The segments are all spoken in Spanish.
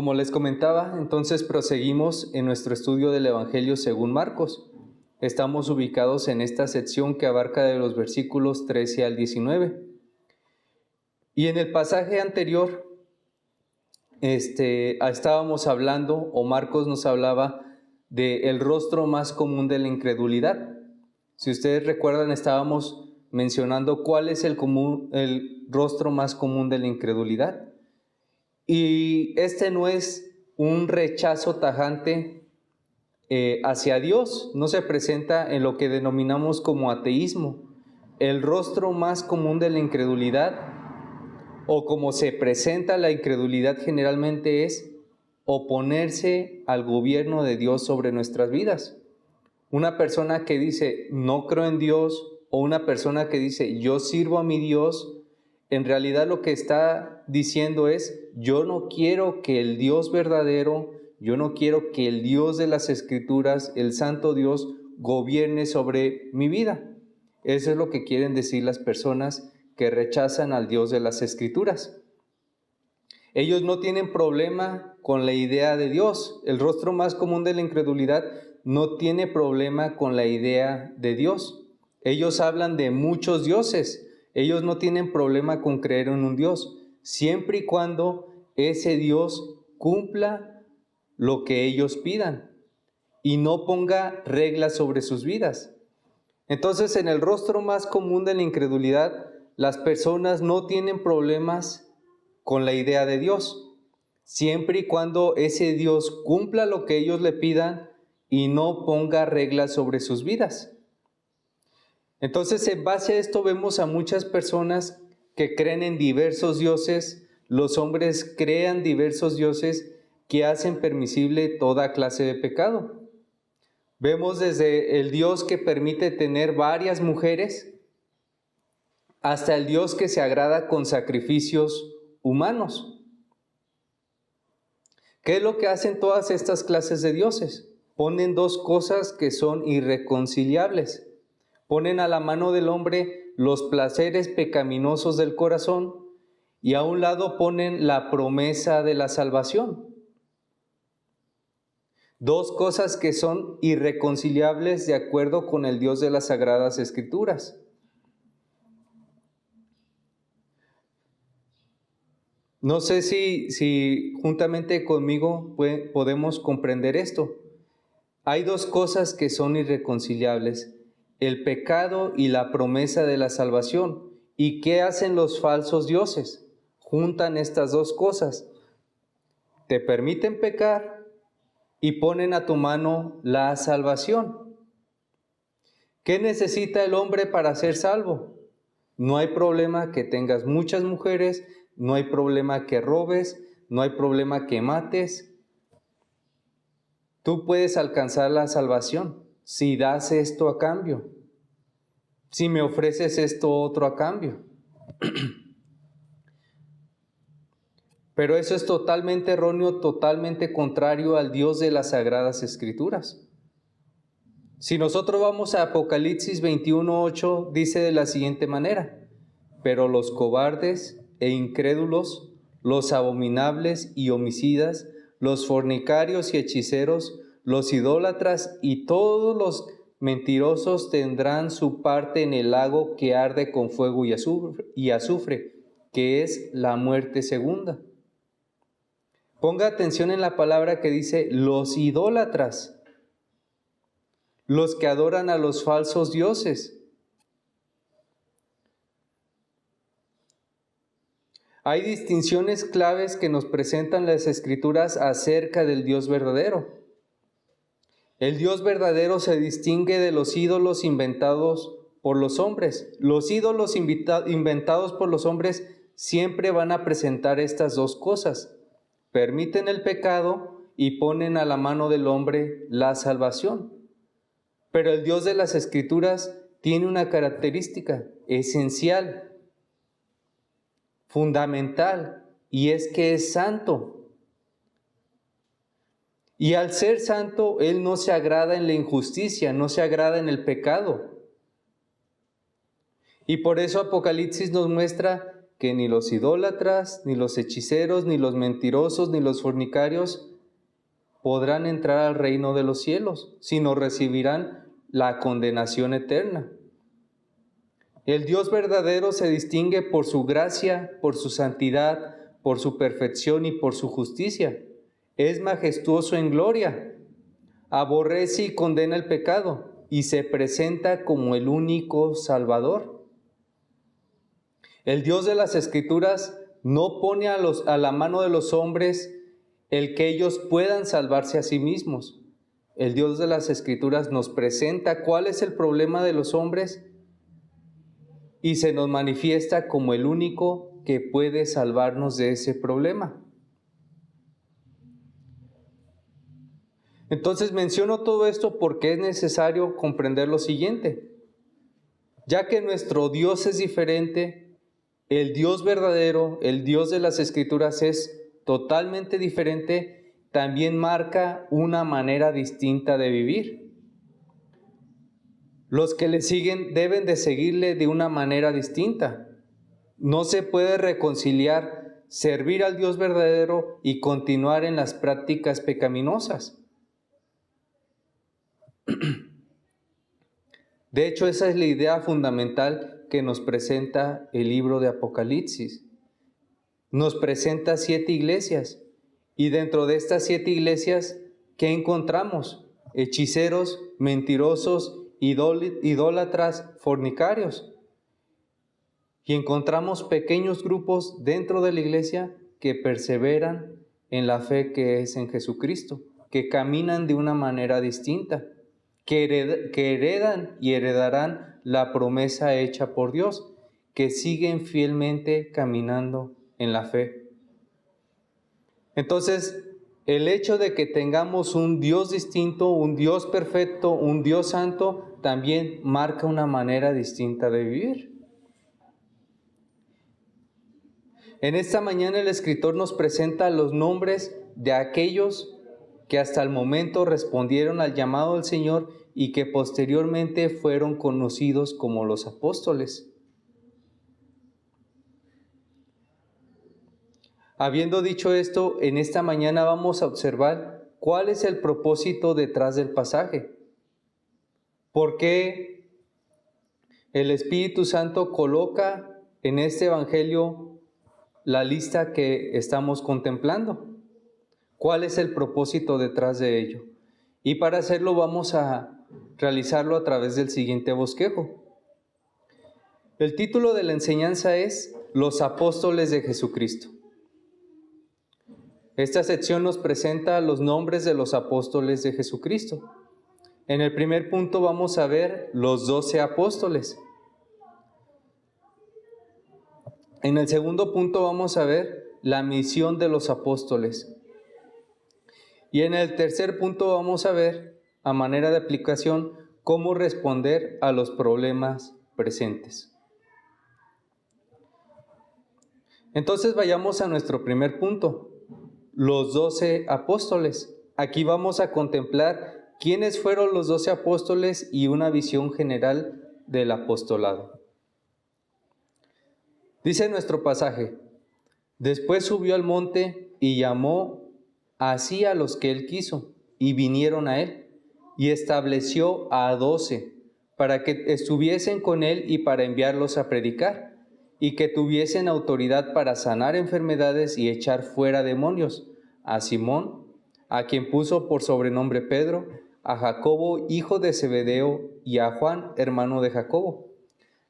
Como les comentaba, entonces proseguimos en nuestro estudio del Evangelio según Marcos. Estamos ubicados en esta sección que abarca de los versículos 13 al 19. Y en el pasaje anterior estábamos hablando, o Marcos nos hablaba, del rostro más común de la incredulidad. Si ustedes recuerdan, estábamos mencionando cuál es el rostro más común de la incredulidad. Y este no es un rechazo tajante hacia Dios, no se presenta en lo que denominamos como ateísmo. El rostro más común de la incredulidad, o como se presenta la incredulidad generalmente, es oponerse al gobierno de Dios sobre nuestras vidas. Una persona que dice, no creo en Dios, o una persona que dice, yo sirvo a mi Dios, en realidad lo que está diciendo es, yo no quiero que el Dios verdadero, yo no quiero que el Dios de las Escrituras, el Santo Dios, gobierne sobre mi vida. Eso es lo que quieren decir las personas que rechazan al Dios de las Escrituras. Ellos no tienen problema con la idea de Dios. El rostro más común de la incredulidad no tiene problema con la idea de Dios. Ellos hablan de muchos dioses. Ellos no tienen problema con creer en un Dios, siempre y cuando ese Dios cumpla lo que ellos pidan y no ponga reglas sobre sus vidas. Entonces, en el rostro más común de la incredulidad, las personas no tienen problemas con la idea de Dios, siempre y cuando ese Dios cumpla lo que ellos le pidan y no ponga reglas sobre sus vidas. Entonces, en base a esto vemos a muchas personas que creen en diversos dioses. Los hombres crean diversos dioses que hacen permisible toda clase de pecado. Vemos desde el Dios que permite tener varias mujeres hasta el Dios que se agrada con sacrificios humanos. ¿Qué es lo que hacen todas estas clases de dioses? Ponen dos cosas que son irreconciliables. Ponen a la mano del hombre los placeres pecaminosos del corazón y a un lado ponen la promesa de la salvación. Dos cosas que son irreconciliables de acuerdo con el Dios de las Sagradas Escrituras. No sé si juntamente conmigo podemos comprender esto. Hay dos cosas que son irreconciliables: el pecado y la promesa de la salvación. ¿Y qué hacen los falsos dioses? Juntan estas dos cosas. Te permiten pecar y ponen a tu mano la salvación. ¿Qué necesita el hombre para ser salvo? No hay problema que tengas muchas mujeres, no hay problema que robes, no hay problema que mates. Tú puedes alcanzar la salvación si das esto a cambio, si me ofreces esto otro a cambio. Pero eso es totalmente erróneo, totalmente contrario al Dios de las Sagradas Escrituras. Si nosotros vamos a Apocalipsis 21:8, dice de la siguiente manera: pero los cobardes e incrédulos, los abominables y homicidas, los fornicarios y hechiceros, los idólatras y todos los mentirosos tendrán su parte en el lago que arde con fuego y azufre, que es la muerte segunda. Ponga atención en la palabra que dice los idólatras, los que adoran a los falsos dioses. Hay distinciones claves que nos presentan las Escrituras acerca del Dios verdadero. El Dios verdadero se distingue de los ídolos inventados por los hombres. Los ídolos inventados por los hombres siempre van a presentar estas dos cosas: permiten el pecado y ponen a la mano del hombre la salvación. Pero el Dios de las Escrituras tiene una característica esencial, fundamental, y es que es santo. Y al ser santo, Él no se agrada en la injusticia, no se agrada en el pecado. Y por eso Apocalipsis nos muestra que ni los idólatras, ni los hechiceros, ni los mentirosos, ni los fornicarios podrán entrar al reino de los cielos, sino recibirán la condenación eterna. El Dios verdadero se distingue por su gracia, por su santidad, por su perfección y por su justicia. Es majestuoso en gloria, aborrece y condena el pecado y se presenta como el único Salvador. El Dios de las Escrituras no pone a la mano de los hombres el que ellos puedan salvarse a sí mismos. El Dios de las Escrituras nos presenta cuál es el problema de los hombres y se nos manifiesta como el único que puede salvarnos de ese problema. Entonces menciono todo esto porque es necesario comprender lo siguiente. Ya que nuestro Dios es diferente, el Dios verdadero, el Dios de las Escrituras es totalmente diferente, también marca una manera distinta de vivir. Los que le siguen deben de seguirle de una manera distinta. No se puede reconciliar servir al Dios verdadero y continuar en las prácticas pecaminosas. De hecho, esa es la idea fundamental que nos presenta el libro de Apocalipsis. Nos presenta 7 iglesias y dentro de estas 7 iglesias, ¿qué encontramos? Hechiceros, mentirosos, idólatras, fornicarios. Y encontramos pequeños grupos dentro de la iglesia que perseveran en la fe que es en Jesucristo, que caminan de una manera distinta, que heredan y heredarán la promesa hecha por Dios, que siguen fielmente caminando en la fe. Entonces, el hecho de que tengamos un Dios distinto, un Dios perfecto, un Dios santo, también marca una manera distinta de vivir. En esta mañana el escritor nos presenta los nombres de aquellos que hasta el momento respondieron al llamado del Señor y que posteriormente fueron conocidos como los apóstoles. Habiendo dicho esto, en esta mañana vamos a observar cuál es el propósito detrás del pasaje. ¿Por qué el Espíritu Santo coloca en este evangelio la lista que estamos contemplando? ¿Cuál es el propósito detrás de ello? Y para hacerlo vamos a realizarlo a través del siguiente bosquejo. El título de la enseñanza es Los Apóstoles de Jesucristo. Esta sección nos presenta los nombres de los apóstoles de Jesucristo. En el primer punto vamos a ver los 12 apóstoles. En el segundo punto vamos a ver la misión de los apóstoles. Y en el tercer punto vamos a ver, a manera de aplicación, cómo responder a los problemas presentes. Entonces vayamos a nuestro primer punto, los 12 apóstoles. Aquí vamos a contemplar quiénes fueron los 12 apóstoles y una visión general del apostolado. Dice nuestro pasaje, después subió al monte y llamó así a los que él quiso, y vinieron a él, y estableció a 12, para que estuviesen con él y para enviarlos a predicar, y que tuviesen autoridad para sanar enfermedades y echar fuera demonios, a Simón, a quien puso por sobrenombre Pedro, a Jacobo, hijo de Zebedeo, y a Juan, hermano de Jacobo,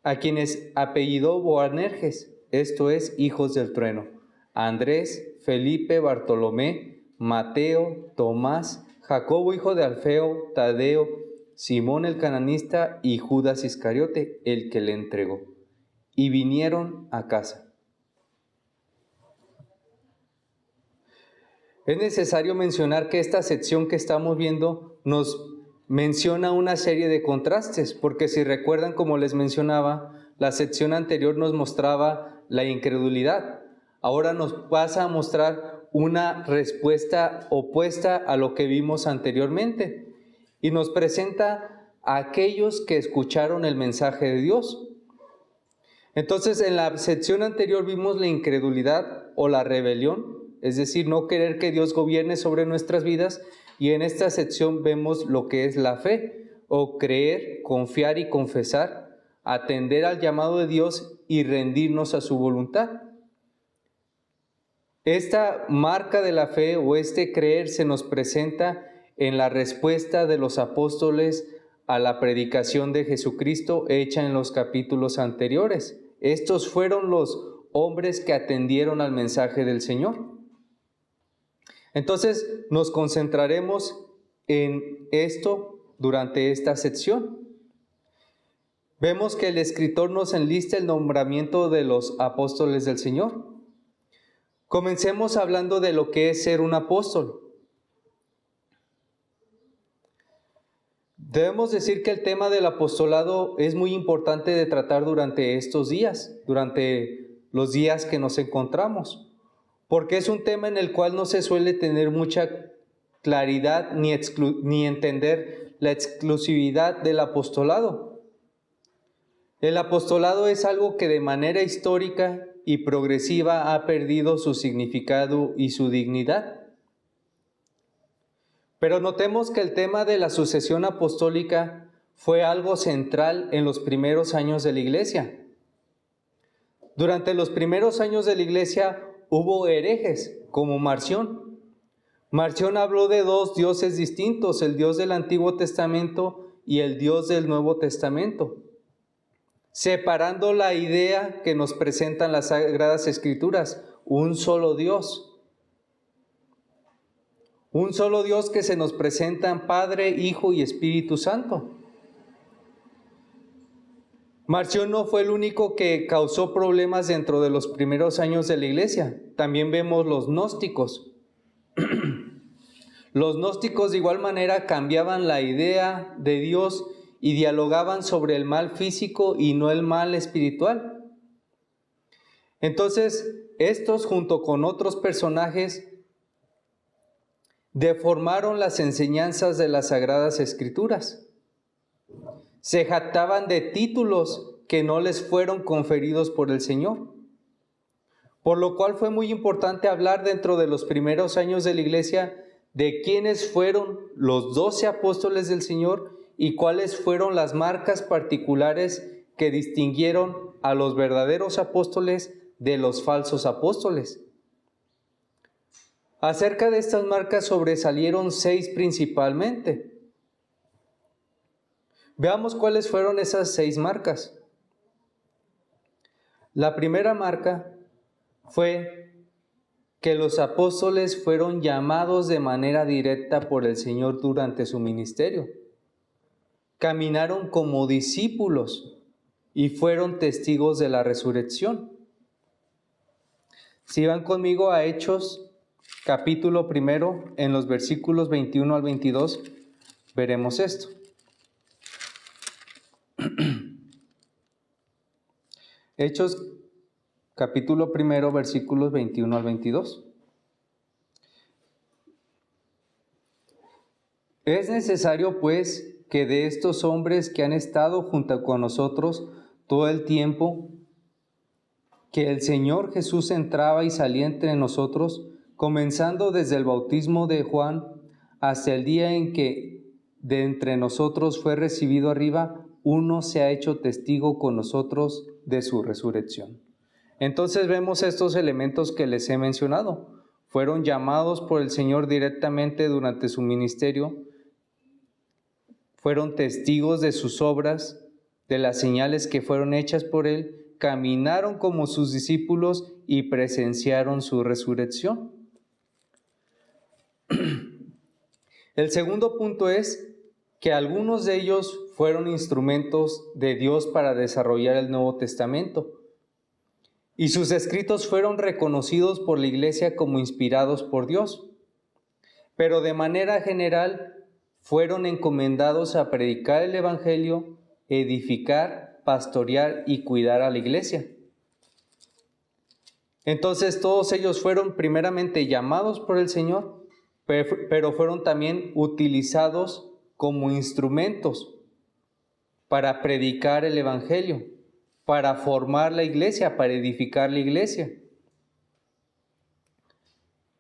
a quienes apellidó Boanerges, esto es, hijos del trueno, a Andrés, Felipe, Bartolomé, Mateo, Tomás, Jacobo hijo de Alfeo, Tadeo, Simón el cananista y Judas Iscariote, el que le entregó. Y vinieron a casa. Es necesario mencionar que esta sección que estamos viendo nos menciona una serie de contrastes, porque si recuerdan, como les mencionaba, la sección anterior nos mostraba la incredulidad. Ahora nos pasa a mostrar una respuesta opuesta a lo que vimos anteriormente y nos presenta a aquellos que escucharon el mensaje de Dios. Entonces, en la sección anterior vimos la incredulidad o la rebelión, es decir, no querer que Dios gobierne sobre nuestras vidas, y en esta sección vemos lo que es la fe, o creer, confiar y confesar, atender al llamado de Dios y rendirnos a su voluntad. Esta marca de la fe o este creer se nos presenta en la respuesta de los apóstoles a la predicación de Jesucristo hecha en los capítulos anteriores. Estos fueron los hombres que atendieron al mensaje del Señor. Entonces, nos concentraremos en esto durante esta sección. Vemos que el escritor nos enlista el nombramiento de los apóstoles del Señor. Comencemos hablando de lo que es ser un apóstol. Debemos decir que el tema del apostolado es muy importante de tratar durante estos días, durante los días que nos encontramos, porque es un tema en el cual no se suele tener mucha claridad ni entender la exclusividad del apostolado. El apostolado es algo que de manera histórica y progresiva ha perdido su significado y su dignidad. Pero notemos que el tema de la sucesión apostólica fue algo central en los primeros años de la Iglesia. Durante los primeros años de la Iglesia hubo herejes como Marción. Marción habló de dos dioses distintos, el Dios del Antiguo Testamento y el Dios del Nuevo Testamento, separando la idea que nos presentan las Sagradas Escrituras, un solo Dios. Un solo Dios que se nos presentan Padre, Hijo y Espíritu Santo. Marción no fue el único que causó problemas dentro de los primeros años de la Iglesia. También vemos los gnósticos. Los gnósticos de igual manera cambiaban la idea de Dios y dialogaban sobre el mal físico y no el mal espiritual. Entonces, estos junto con otros personajes deformaron las enseñanzas de las Sagradas Escrituras. Se jactaban de títulos que no les fueron conferidos por el Señor. Por lo cual fue muy importante hablar dentro de los primeros años de la Iglesia de quiénes fueron los 12 apóstoles del Señor y cuáles fueron las marcas particulares que distinguieron a los verdaderos apóstoles de los falsos apóstoles. Acerca de estas marcas sobresalieron 6 principalmente. Veamos cuáles fueron esas 6 marcas. La primera marca fue que los apóstoles fueron llamados de manera directa por el Señor durante su ministerio. Caminaron como discípulos y fueron testigos de la resurrección. Si van conmigo a Hechos, capítulo 1, en los versículos 21 al 22, veremos esto. Hechos, capítulo 1, versículos 21 al 22. Es necesario, pues, que de estos hombres que han estado junto con nosotros todo el tiempo que el Señor Jesús entraba y salía entre nosotros, comenzando desde el bautismo de Juan hasta el día en que de entre nosotros fue recibido arriba, uno se ha hecho testigo con nosotros de su resurrección. Entonces vemos estos elementos que les he mencionado. Fueron llamados por el Señor directamente durante su ministerio, fueron testigos de sus obras, de las señales que fueron hechas por Él, caminaron como sus discípulos y presenciaron su resurrección. El segundo punto es que algunos de ellos fueron instrumentos de Dios para desarrollar el Nuevo Testamento. Y sus escritos fueron reconocidos por la Iglesia como inspirados por Dios. Pero de manera general fueron encomendados a predicar el Evangelio, edificar, pastorear y cuidar a la Iglesia. Entonces todos ellos fueron primeramente llamados por el Señor, pero fueron también utilizados como instrumentos para predicar el Evangelio, para formar la iglesia, para edificar la iglesia.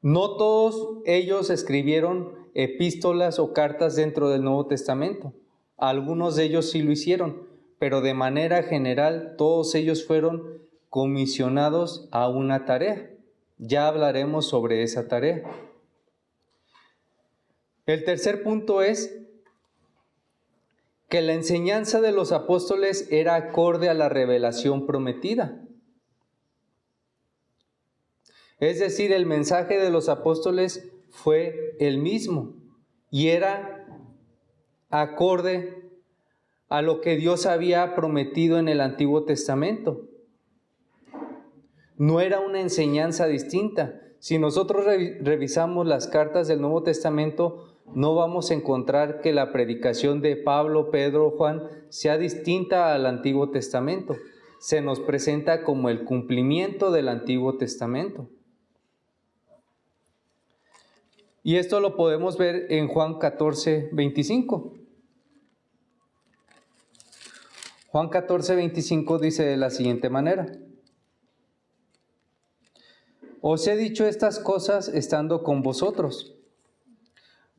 No todos ellos escribieron epístolas o cartas dentro del Nuevo Testamento. Algunos de ellos sí lo hicieron, pero de manera general todos ellos fueron comisionados a una tarea. Ya hablaremos sobre esa tarea. El tercer punto es que la enseñanza de los apóstoles era acorde a la revelación prometida. Es decir, el mensaje de los apóstoles fue el mismo y era acorde a lo que Dios había prometido en el Antiguo Testamento. No era una enseñanza distinta. Si nosotros revisamos las cartas del Nuevo Testamento, no vamos a encontrar que la predicación de Pablo, Pedro, Juan sea distinta al Antiguo Testamento. Se nos presenta como el cumplimiento del Antiguo Testamento. Y esto lo podemos ver en Juan 14, 25. Juan 14, 25 dice de la siguiente manera: Os he dicho estas cosas estando con vosotros,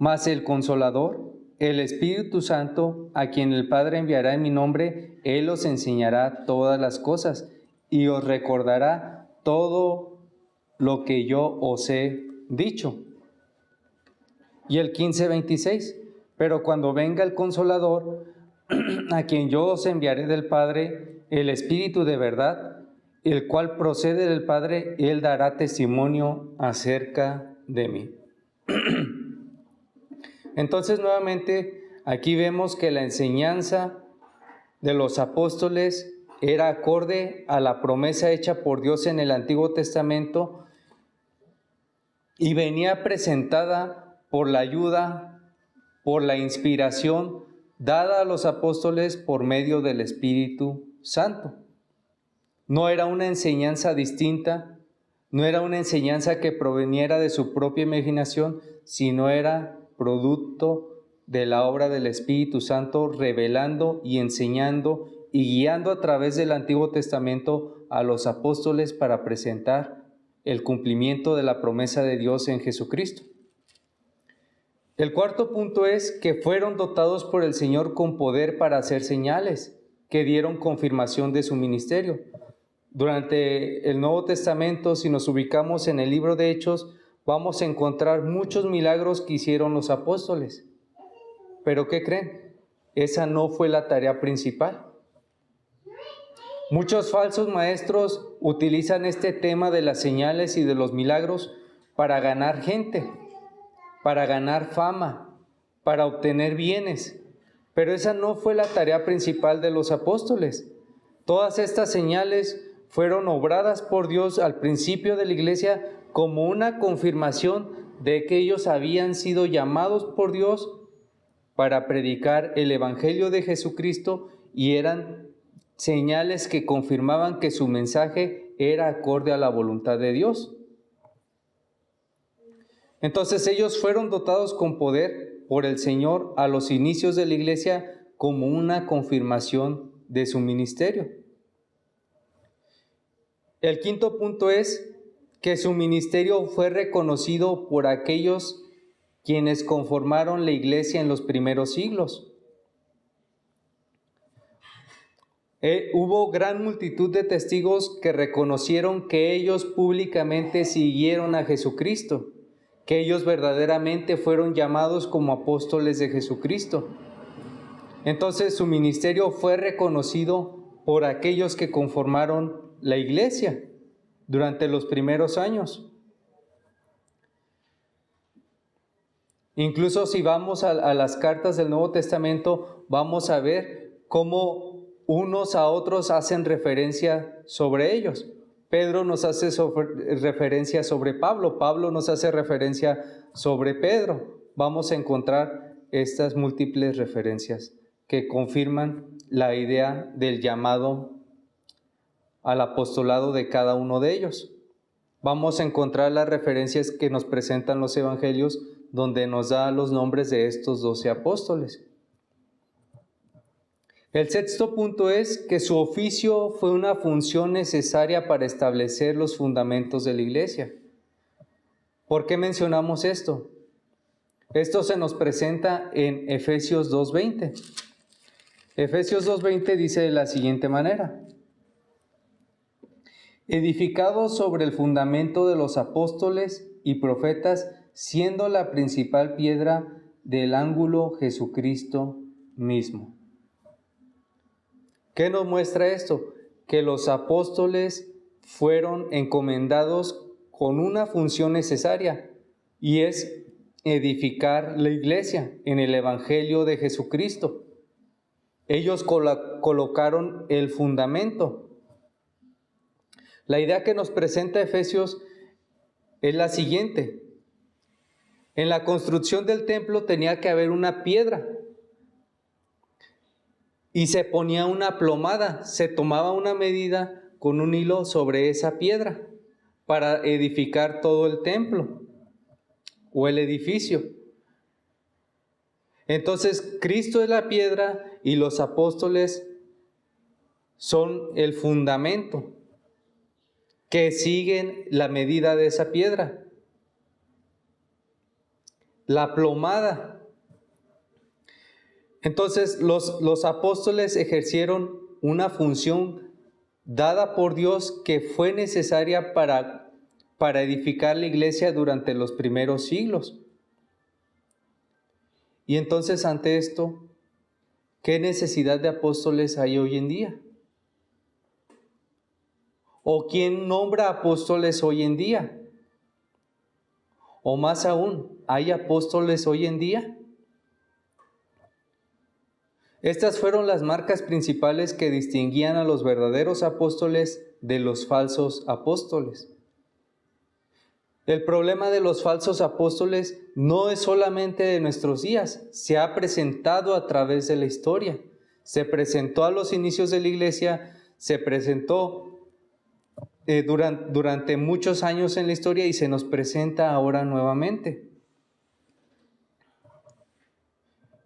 mas el Consolador, el Espíritu Santo, a quien el Padre enviará en mi nombre, Él os enseñará todas las cosas y os recordará todo lo que yo os he dicho. Y el 15, 26, pero cuando venga el Consolador, a quien yo os enviaré del Padre, el Espíritu de verdad, el cual procede del Padre, Él dará testimonio acerca de mí. Entonces, nuevamente, aquí vemos que la enseñanza de los apóstoles era acorde a la promesa hecha por Dios en el Antiguo Testamento y venía presentada por la ayuda, por la inspiración dada a los apóstoles por medio del Espíritu Santo. No era una enseñanza distinta, no era una enseñanza que proveniera de su propia imaginación, sino era producto de la obra del Espíritu Santo, revelando y enseñando y guiando a través del Antiguo Testamento a los apóstoles para presentar el cumplimiento de la promesa de Dios en Jesucristo. El cuarto punto es que fueron dotados por el Señor con poder para hacer señales que dieron confirmación de su ministerio. Durante el Nuevo Testamento, si nos ubicamos en el libro de Hechos, vamos a encontrar muchos milagros que hicieron los apóstoles. ¿Pero qué creen? Esa no fue la tarea principal. Muchos falsos maestros utilizan este tema de las señales y de los milagros para ganar gente, para ganar fama, para obtener bienes. Pero esa no fue la tarea principal de los apóstoles. Todas estas señales fueron obradas por Dios al principio de la iglesia como una confirmación de que ellos habían sido llamados por Dios para predicar el Evangelio de Jesucristo y eran señales que confirmaban que su mensaje era acorde a la voluntad de Dios. Entonces ellos fueron dotados con poder por el Señor a los inicios de la iglesia como una confirmación de su ministerio. El quinto punto es que su ministerio fue reconocido por aquellos quienes conformaron la iglesia en los primeros siglos. Hubo gran multitud de testigos que reconocieron que ellos públicamente siguieron a Jesucristo, que ellos verdaderamente fueron llamados como apóstoles de Jesucristo. Entonces su ministerio fue reconocido por aquellos que conformaron la iglesia durante los primeros años. Incluso si vamos a las cartas del Nuevo Testamento, vamos a ver cómo unos a otros hacen referencia sobre ellos. Pedro nos hace referencia sobre Pablo, Pablo nos hace referencia sobre Pedro. Vamos a encontrar estas múltiples referencias que confirman la idea del llamado al apostolado de cada uno de ellos. Vamos a encontrar las referencias que nos presentan los evangelios, donde nos da los nombres de estos 12 apóstoles. El sexto punto es que su oficio fue una función necesaria para establecer los fundamentos de la iglesia. ¿Por qué mencionamos esto? Esto se nos presenta en Efesios 2:20. Efesios 2:20 dice de la siguiente manera: edificados sobre el fundamento de los apóstoles y profetas, siendo la principal piedra del ángulo Jesucristo mismo. ¿Qué nos muestra esto? Que los apóstoles fueron encomendados con una función necesaria, y es edificar la iglesia en el Evangelio de Jesucristo. Ellos colocaron el fundamento. La idea que nos presenta Efesios es la siguiente: en la construcción del templo tenía que haber una piedra y se ponía una plomada, se tomaba una medida con un hilo sobre esa piedra para edificar todo el templo o el edificio. Entonces, Cristo es la piedra y los apóstoles son el fundamento que siguen la medida de esa piedra. La plomada. Entonces, los apóstoles ejercieron una función dada por Dios que fue necesaria para edificar la iglesia durante los primeros siglos. Y entonces, ante esto, ¿qué necesidad de apóstoles hay hoy en día? ¿O quién nombra apóstoles hoy en día? O más aún, ¿hay apóstoles hoy en día? Estas fueron las marcas principales que distinguían a los verdaderos apóstoles de los falsos apóstoles. El problema de los falsos apóstoles no es solamente de nuestros días, se ha presentado a través de la historia. Se presentó a los inicios de la iglesia, se presentó durante muchos años en la historia y se nos presenta ahora nuevamente.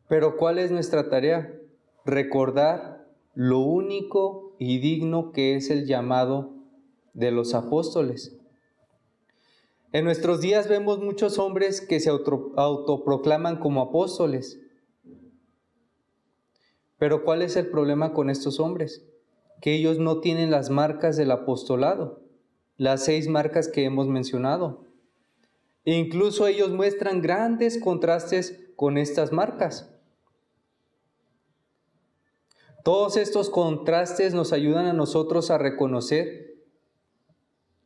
Pero ¿cuál es nuestra tarea? Recordar lo único y digno que es el llamado de los apóstoles. En nuestros días vemos muchos hombres que se autoproclaman como apóstoles. Pero ¿cuál es el problema con estos hombres? Que ellos no tienen las marcas del apostolado, las 6 marcas que hemos mencionado. E incluso ellos muestran grandes contrastes con estas marcas. Todos estos contrastes nos ayudan a nosotros a reconocer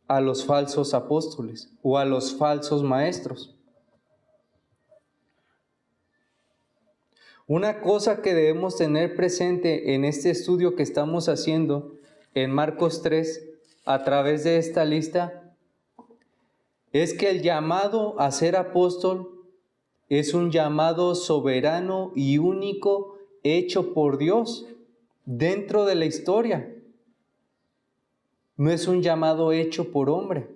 a los falsos apóstoles o a los falsos maestros. Una cosa que debemos tener presente en este estudio que estamos haciendo en Marcos 3, a través de esta lista, es que el llamado a ser apóstol es un llamado soberano y único hecho por Dios dentro de la historia. No es un llamado hecho por hombre.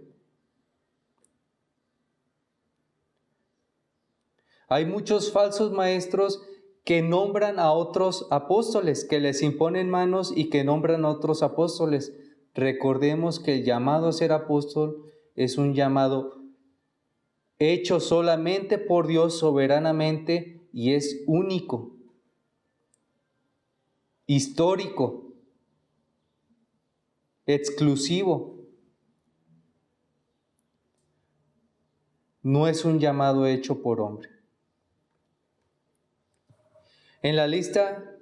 Hay muchos falsos maestros que nombran a otros apóstoles, que les imponen manos y que nombran a otros apóstoles. Recordemos que el llamado a ser apóstol es un llamado hecho solamente por Dios soberanamente y es único, histórico, exclusivo. No es un llamado hecho por hombre. En la lista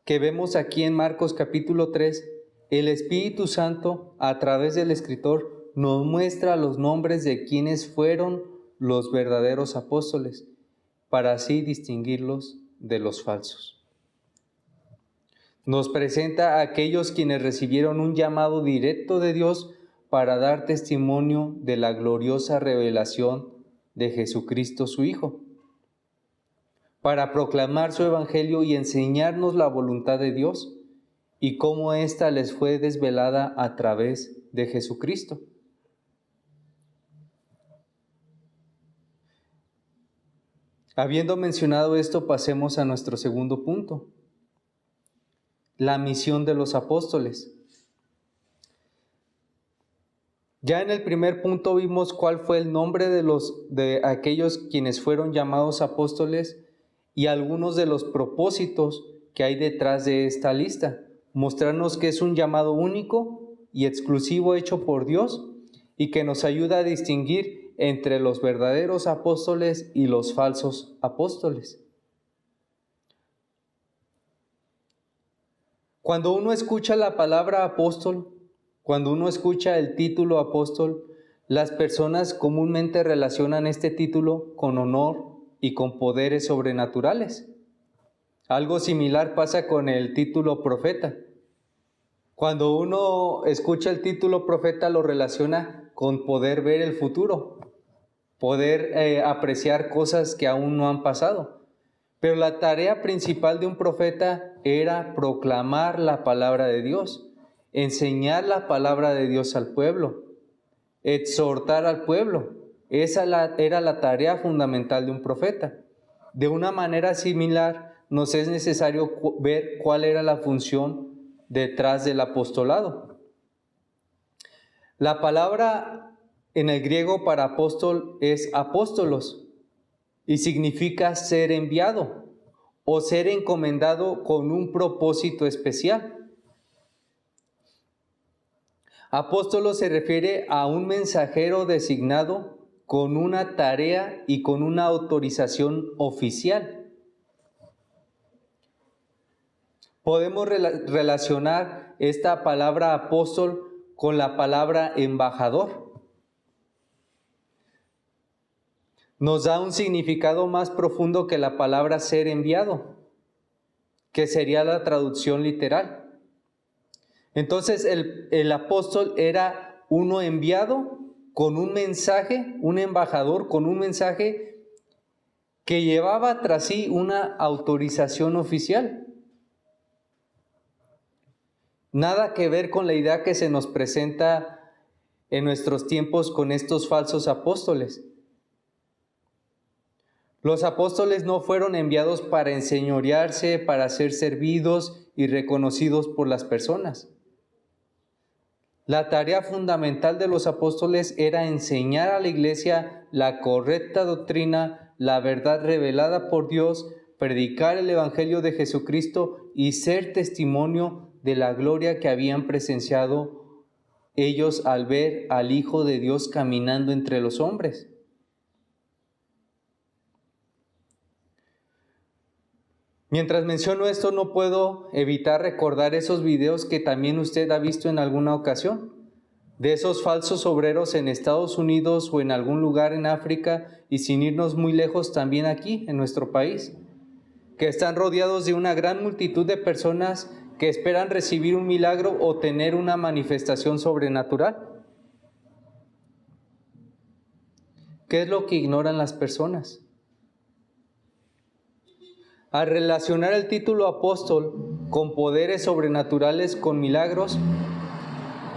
que vemos aquí en Marcos capítulo 3, el Espíritu Santo, a través del escritor, nos muestra los nombres de quienes fueron los verdaderos apóstoles, para así distinguirlos de los falsos. Nos presenta a aquellos quienes recibieron un llamado directo de Dios para dar testimonio de la gloriosa revelación de Jesucristo su Hijo, para proclamar su evangelio y enseñarnos la voluntad de Dios y cómo ésta les fue desvelada a través de Jesucristo. Habiendo mencionado esto, pasemos a nuestro segundo punto. la misión de los apóstoles. Ya en el primer punto vimos cuál fue el nombre de aquellos quienes fueron llamados apóstoles y algunos de los propósitos que hay detrás de esta lista. Mostrarnos que es un llamado único y exclusivo hecho por Dios y que nos ayuda a distinguir entre los verdaderos apóstoles y los falsos apóstoles. Cuando uno escucha la palabra apóstol, cuando uno escucha el título apóstol, las personas comúnmente relacionan este título con honor y con poderes sobrenaturales. Algo similar pasa con el título profeta. Cuando uno escucha el título profeta, lo relaciona con poder ver el futuro, poder apreciar cosas que aún no han pasado. Pero la tarea principal de un profeta era proclamar la palabra de Dios, enseñar la palabra de Dios al pueblo, exhortar al pueblo. Esa era la tarea fundamental de un profeta. De una manera similar, nos es necesario ver cuál era la función detrás del apostolado. La palabra en el griego para apóstol es apóstolos y significa ser enviado o ser encomendado con un propósito especial. Apóstolo se refiere a un mensajero designado con una tarea y con una autorización oficial. Podemos relacionar esta palabra apóstol con la palabra embajador. Nos da un significado más profundo que la palabra ser enviado, que sería la traducción literal. Entonces el apóstol era uno enviado con un mensaje, un embajador con un mensaje que llevaba tras sí una autorización oficial. Nada que ver con la idea que se nos presenta en nuestros tiempos con estos falsos apóstoles. Los apóstoles no fueron enviados para enseñorearse, para ser servidos y reconocidos por las personas. La tarea fundamental de los apóstoles era enseñar a la iglesia la correcta doctrina, la verdad revelada por Dios, predicar el evangelio de Jesucristo y ser testimonio de la gloria que habían presenciado ellos al ver al Hijo de Dios caminando entre los hombres. Mientras menciono esto, no puedo evitar recordar esos videos que también usted ha visto en alguna ocasión, de esos falsos obreros en Estados Unidos o en algún lugar en África, y sin irnos muy lejos también aquí en nuestro país, que están rodeados de una gran multitud de personas que esperan recibir un milagro o tener una manifestación sobrenatural. ¿Qué es lo que ignoran las personas? Al relacionar el título apóstol con poderes sobrenaturales, con milagros,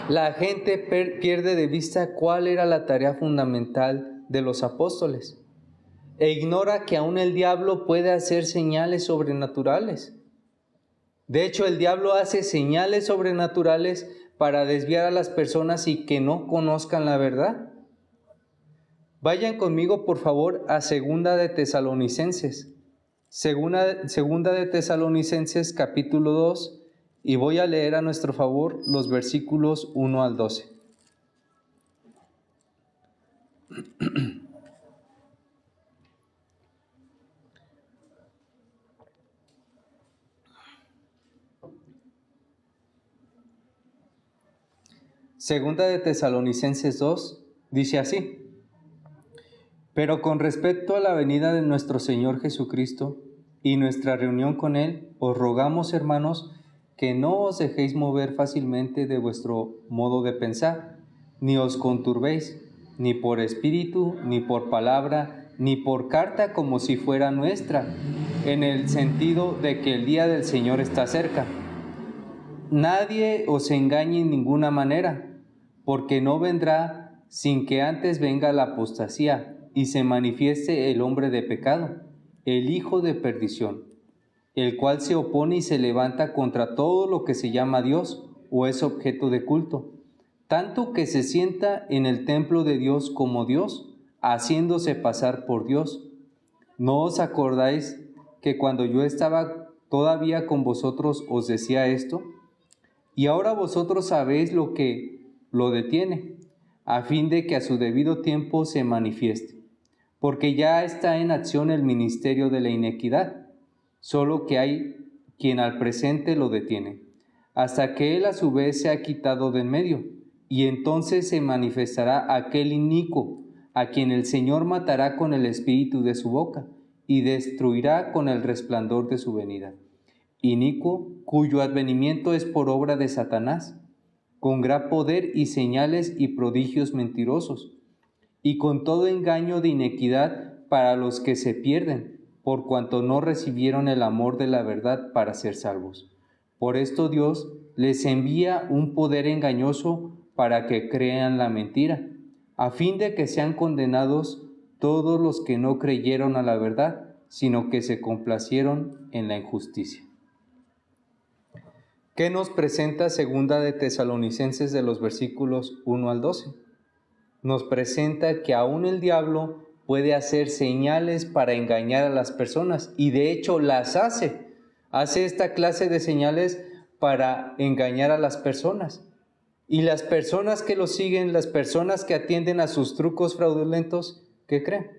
la gente pierde de vista cuál era la tarea fundamental de los apóstoles e ignora que aún el diablo puede hacer señales sobrenaturales. De hecho, el diablo hace señales sobrenaturales para desviar a las personas y que no conozcan la verdad. Vayan conmigo, por favor, a Segunda de Tesalonicenses. Segunda de Tesalonicenses, capítulo 2, y voy a leer a nuestro favor los versículos 1 al 12. Segunda de Tesalonicenses 2 dice así: pero con respecto a la venida de nuestro Señor Jesucristo y nuestra reunión con Él, os rogamos, hermanos, que no os dejéis mover fácilmente de vuestro modo de pensar, ni os conturbéis, ni por espíritu, ni por palabra, ni por carta como si fuera nuestra, en el sentido de que el día del Señor está cerca. Nadie os engañe en ninguna manera, porque no vendrá sin que antes venga la apostasía y se manifieste el hombre de pecado, el hijo de perdición, el cual se opone y se levanta contra todo lo que se llama Dios o es objeto de culto, tanto que se sienta en el templo de Dios como Dios, haciéndose pasar por Dios. ¿No os acordáis que cuando yo estaba todavía con vosotros os decía esto? Y ahora vosotros sabéis lo que lo detiene, a fin de que a su debido tiempo se manifieste, porque ya está en acción el ministerio de la inequidad, solo que hay quien al presente lo detiene, hasta que él a su vez se ha quitado de en medio, y entonces se manifestará aquel inicuo, a quien el Señor matará con el espíritu de su boca, y destruirá con el resplandor de su venida. Inicuo, cuyo advenimiento es por obra de Satanás, con gran poder y señales y prodigios mentirosos, y con todo engaño de inequidad para los que se pierden, por cuanto no recibieron el amor de la verdad para ser salvos. Por esto Dios les envía un poder engañoso para que crean la mentira, a fin de que sean condenados todos los que no creyeron a la verdad, sino que se complacieron en la injusticia. ¿Qué nos presenta segunda de Tesalonicenses de los versículos 1 al 12? Nos presenta que aún el diablo puede hacer señales para engañar a las personas, y de hecho las hace. Hace esta clase de señales para engañar a las personas. Y las personas que lo siguen, las personas que atienden a sus trucos fraudulentos, ¿qué creen?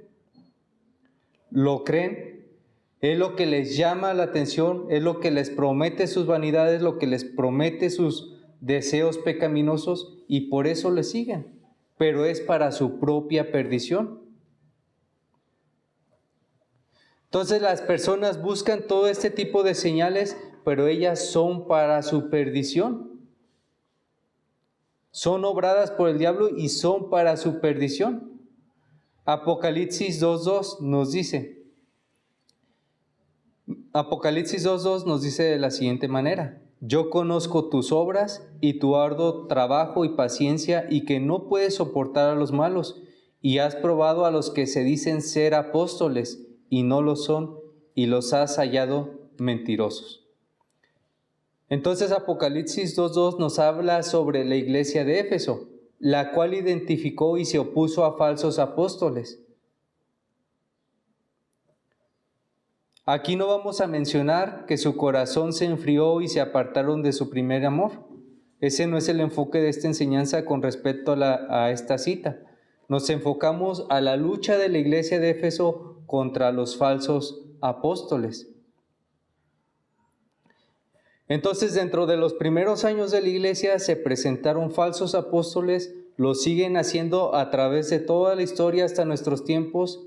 Lo creen. Es lo que les llama la atención, es lo que les promete sus vanidades, lo que les promete sus deseos pecaminosos, y por eso le siguen, pero es para su propia perdición. Entonces las personas buscan todo este tipo de señales, pero ellas son para su perdición. Son obradas por el diablo y son para su perdición. Apocalipsis 2.2 nos dice, de la siguiente manera: yo conozco tus obras y tu arduo trabajo y paciencia, y que no puedes soportar a los malos, y has probado a los que se dicen ser apóstoles y no lo son, y los has hallado mentirosos. Entonces Apocalipsis 2.2 nos habla sobre la iglesia de Éfeso, la cual identificó y se opuso a falsos apóstoles. Aquí no vamos a mencionar que su corazón se enfrió y se apartaron de su primer amor. Ese no es el enfoque de esta enseñanza con respecto a esta cita. Nos enfocamos a la lucha de la iglesia de Éfeso contra los falsos apóstoles. Entonces, dentro de los primeros años de la iglesia se presentaron falsos apóstoles, lo siguen haciendo a través de toda la historia hasta nuestros tiempos.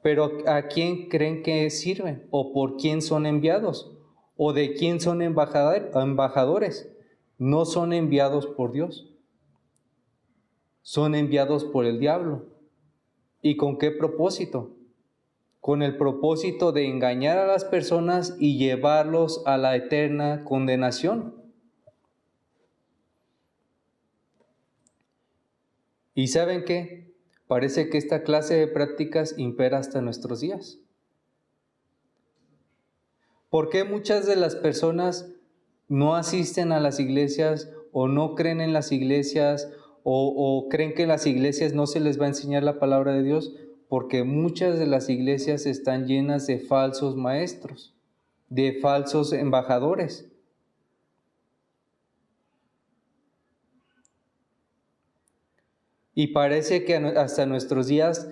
Pero ¿a quién creen que sirven? ¿O por quién son enviados? ¿O de quién son embajadores? No son enviados por Dios. Son enviados por el diablo. ¿Y con qué propósito? Con el propósito de engañar a las personas y llevarlos a la eterna condenación. ¿Y saben qué? Parece que esta clase de prácticas impera hasta nuestros días. ¿Por qué muchas de las personas no asisten a las iglesias o no creen en las iglesias o creen que en las iglesias no se les va a enseñar la palabra de Dios? Porque muchas de las iglesias están llenas de falsos maestros, de falsos embajadores. Y parece que hasta nuestros días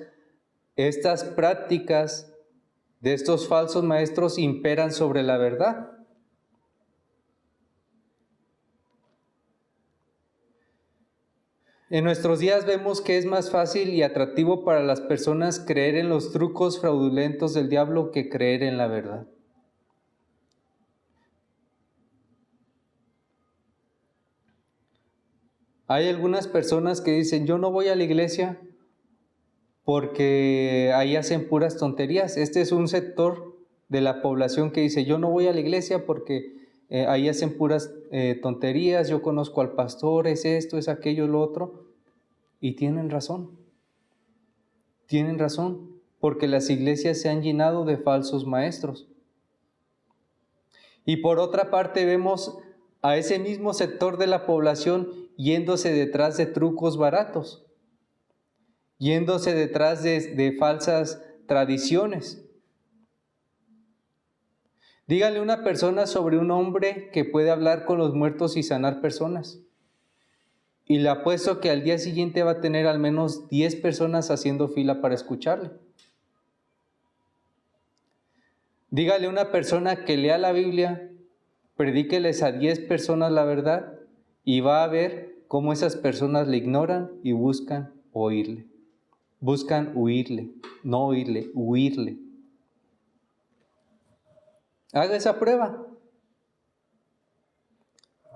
estas prácticas de estos falsos maestros imperan sobre la verdad. En nuestros días vemos que es más fácil y atractivo para las personas creer en los trucos fraudulentos del diablo que creer en la verdad. Hay algunas personas que dicen, yo no voy a la iglesia porque ahí hacen puras tonterías. Este es un sector de la población que dice, yo no voy a la iglesia porque ahí hacen puras tonterías, yo conozco al pastor, es esto, es aquello, lo otro. Y tienen razón, porque las iglesias se han llenado de falsos maestros. Y por otra parte vemos a ese mismo sector de la población yéndose detrás de trucos baratos, yéndose detrás de falsas tradiciones. Dígale a una persona sobre un hombre que puede hablar con los muertos y sanar personas. Y le apuesto que al día siguiente va a tener al menos 10 personas haciendo fila para escucharle. Dígale a una persona que lea la Biblia, predíqueles a 10 personas la verdad y va a ver cómo esas personas le ignoran y buscan oírle. Buscan huirle, no oírle, huirle. Haga esa prueba.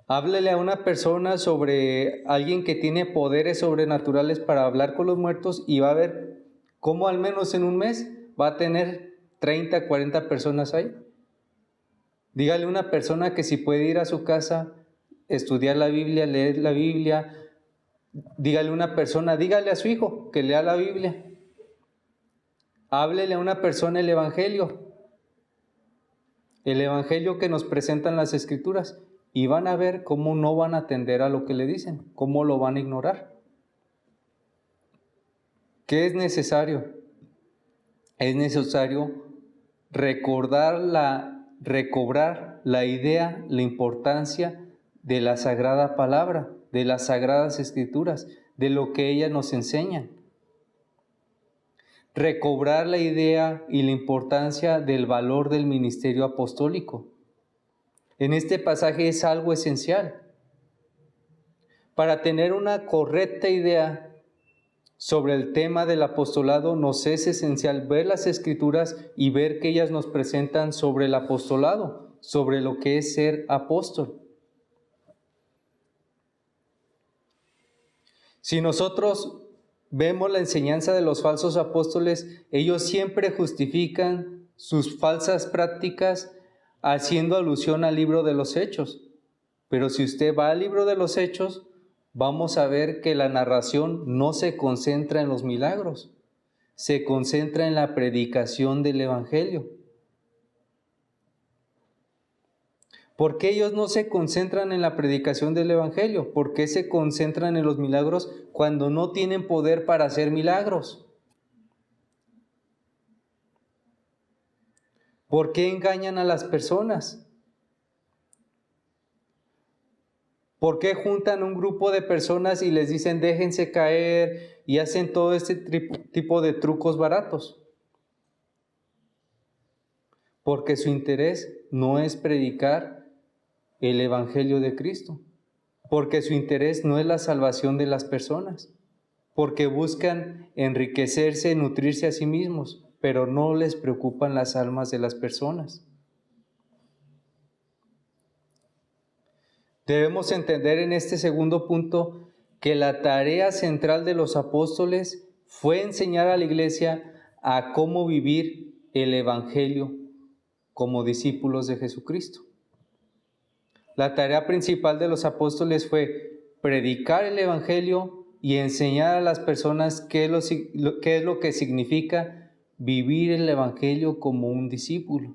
Háblele a una persona sobre alguien que tiene poderes sobrenaturales para hablar con los muertos y va a ver cómo al menos en un mes va a tener 30, 40 personas ahí. Dígale a una persona que si puede ir a su casa, estudiar la Biblia, leer la Biblia. Dígale a una persona, dígale a su hijo que lea la Biblia. Háblele a una persona el Evangelio que nos presentan las Escrituras, y van a ver cómo no van a atender a lo que le dicen, cómo lo van a ignorar. ¿Qué es necesario? Es necesario recobrar la idea, la importancia de la Sagrada Palabra, de las Sagradas Escrituras, de lo que ellas nos enseñan. Recobrar la idea y la importancia del valor del ministerio apostólico. En este pasaje es algo esencial. Para tener una correcta idea sobre el tema del apostolado, nos es esencial ver las Escrituras y ver que ellas nos presentan sobre el apostolado, sobre lo que es ser apóstol. Si nosotros vemos la enseñanza de los falsos apóstoles, ellos siempre justifican sus falsas prácticas haciendo alusión al libro de los Hechos. Pero si usted va al libro de los Hechos, vamos a ver que la narración no se concentra en los milagros, se concentra en la predicación del Evangelio. ¿Por qué ellos no se concentran en la predicación del Evangelio? ¿Por qué se concentran en los milagros cuando no tienen poder para hacer milagros? ¿Por qué engañan a las personas? ¿Por qué juntan un grupo de personas y les dicen déjense caer y hacen todo este tipo de trucos baratos? Porque su interés no es predicar el Evangelio de Cristo, porque su interés no es la salvación de las personas, porque buscan enriquecerse, nutrirse a sí mismos, pero no les preocupan las almas de las personas. Debemos entender en este segundo punto que la tarea central de los apóstoles fue enseñar a la iglesia a cómo vivir el Evangelio como discípulos de Jesucristo. La tarea principal de los apóstoles fue predicar el Evangelio y enseñar a las personas qué es lo que significa vivir el Evangelio como un discípulo.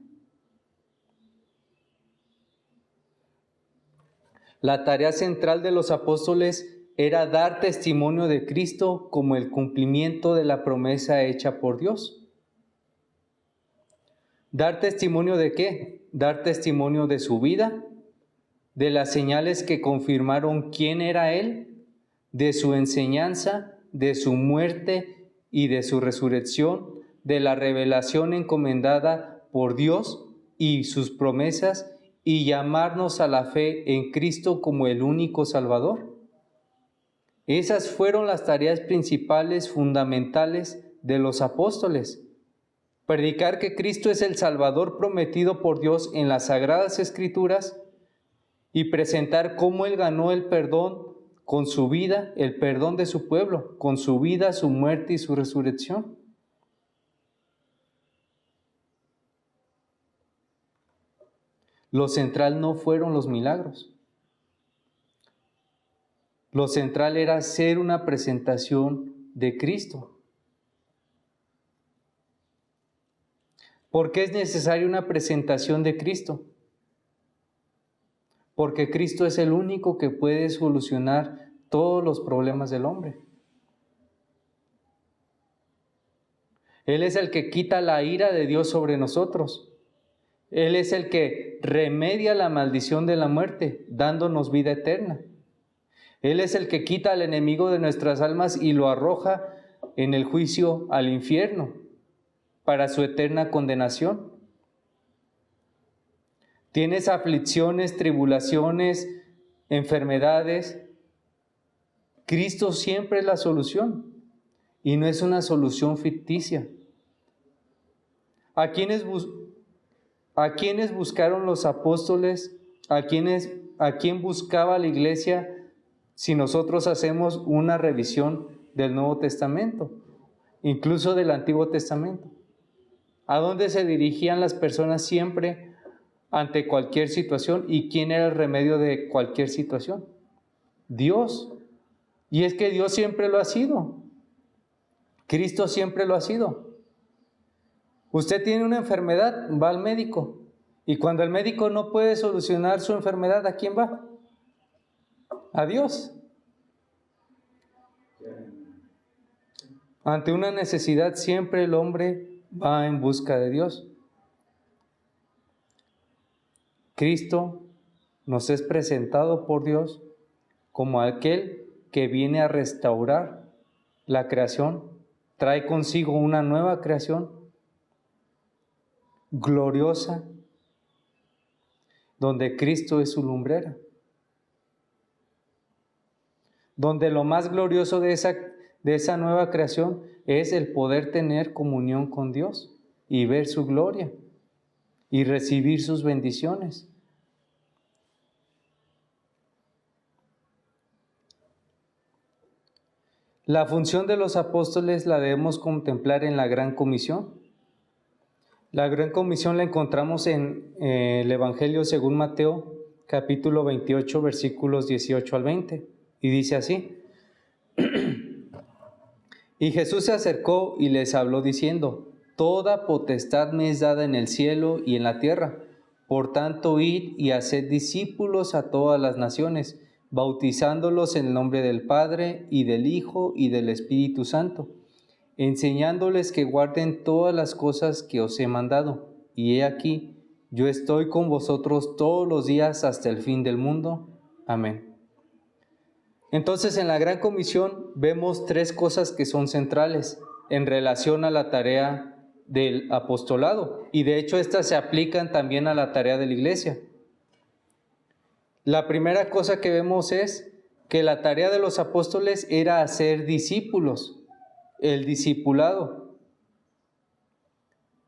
La tarea central de los apóstoles era dar testimonio de Cristo como el cumplimiento de la promesa hecha por Dios. ¿Dar testimonio de qué? Dar testimonio de su vida, de las señales que confirmaron quién era Él, de su enseñanza, de su muerte y de su resurrección, de la revelación encomendada por Dios y sus promesas, y llamarnos a la fe en Cristo como el único Salvador. Esas fueron las tareas principales, fundamentales de los apóstoles. Predicar que Cristo es el Salvador prometido por Dios en las Sagradas Escrituras y presentar cómo Él ganó el perdón con su vida, el perdón de su pueblo, con su vida, su muerte y su resurrección. Lo central no fueron los milagros. Lo central era hacer una presentación de Cristo. ¿Por qué es necesaria una presentación de Cristo? porque Cristo es el único que puede solucionar todos los problemas del hombre. Él es el que quita la ira de Dios sobre nosotros. Él es el que remedia la maldición de la muerte, dándonos vida eterna. Él es el que quita al enemigo de nuestras almas y lo arroja en el juicio al infierno para su eterna condenación. Tienes aflicciones, tribulaciones, enfermedades. Cristo siempre es la solución y no es una solución ficticia. ¿A quiénes buscaron los apóstoles? ¿A quién buscaba la iglesia si nosotros hacemos una revisión del Nuevo Testamento, incluso del Antiguo Testamento? ¿A dónde se dirigían las personas siempre ante cualquier situación? ¿Y quién era el remedio de cualquier situación? Dios. Y es que Dios siempre lo ha sido. Cristo siempre lo ha sido. Usted tiene una enfermedad, va al médico. Y cuando el médico no puede solucionar su enfermedad, ¿a quién va? A Dios. Ante una necesidad, siempre el hombre va en busca de Dios. Cristo nos es presentado por Dios como aquel que viene a restaurar la creación, trae consigo una nueva creación gloriosa, donde Cristo es su lumbrera, donde lo más glorioso de esa nueva creación es el poder tener comunión con Dios y ver su gloria y recibir sus bendiciones. La función de los apóstoles la debemos contemplar en la Gran Comisión. La Gran Comisión la encontramos en el Evangelio según Mateo, capítulo 28, versículos 18 al 20, y dice así: Y Jesús se acercó y les habló diciendo: Toda potestad me es dada en el cielo y en la tierra. Por tanto, id y haced discípulos a todas las naciones, bautizándolos en el nombre del Padre, y del Hijo, y del Espíritu Santo, enseñándoles que guarden todas las cosas que os he mandado. Y he aquí, yo estoy con vosotros todos los días hasta el fin del mundo. Amén. Entonces, en la Gran Comisión vemos tres cosas que son centrales en relación a la tarea del apostolado, y de hecho estas se aplican también a la tarea de la iglesia. La primera cosa que vemos es que la tarea de los apóstoles era hacer discípulos, el discipulado.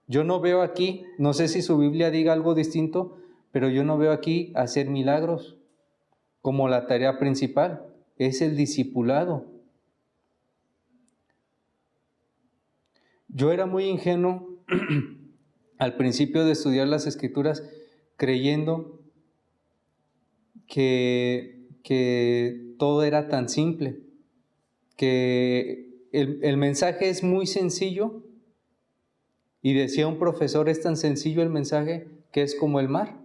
Yo no veo aquí, no sé si su Biblia diga algo distinto, pero yo no veo aquí hacer milagros como la tarea principal. Es el discipulado. Yo era muy ingenuo al principio de estudiar las Escrituras, creyendo que todo era tan simple, que el mensaje es muy sencillo, y decía un profesor, es tan sencillo el mensaje que es como el mar.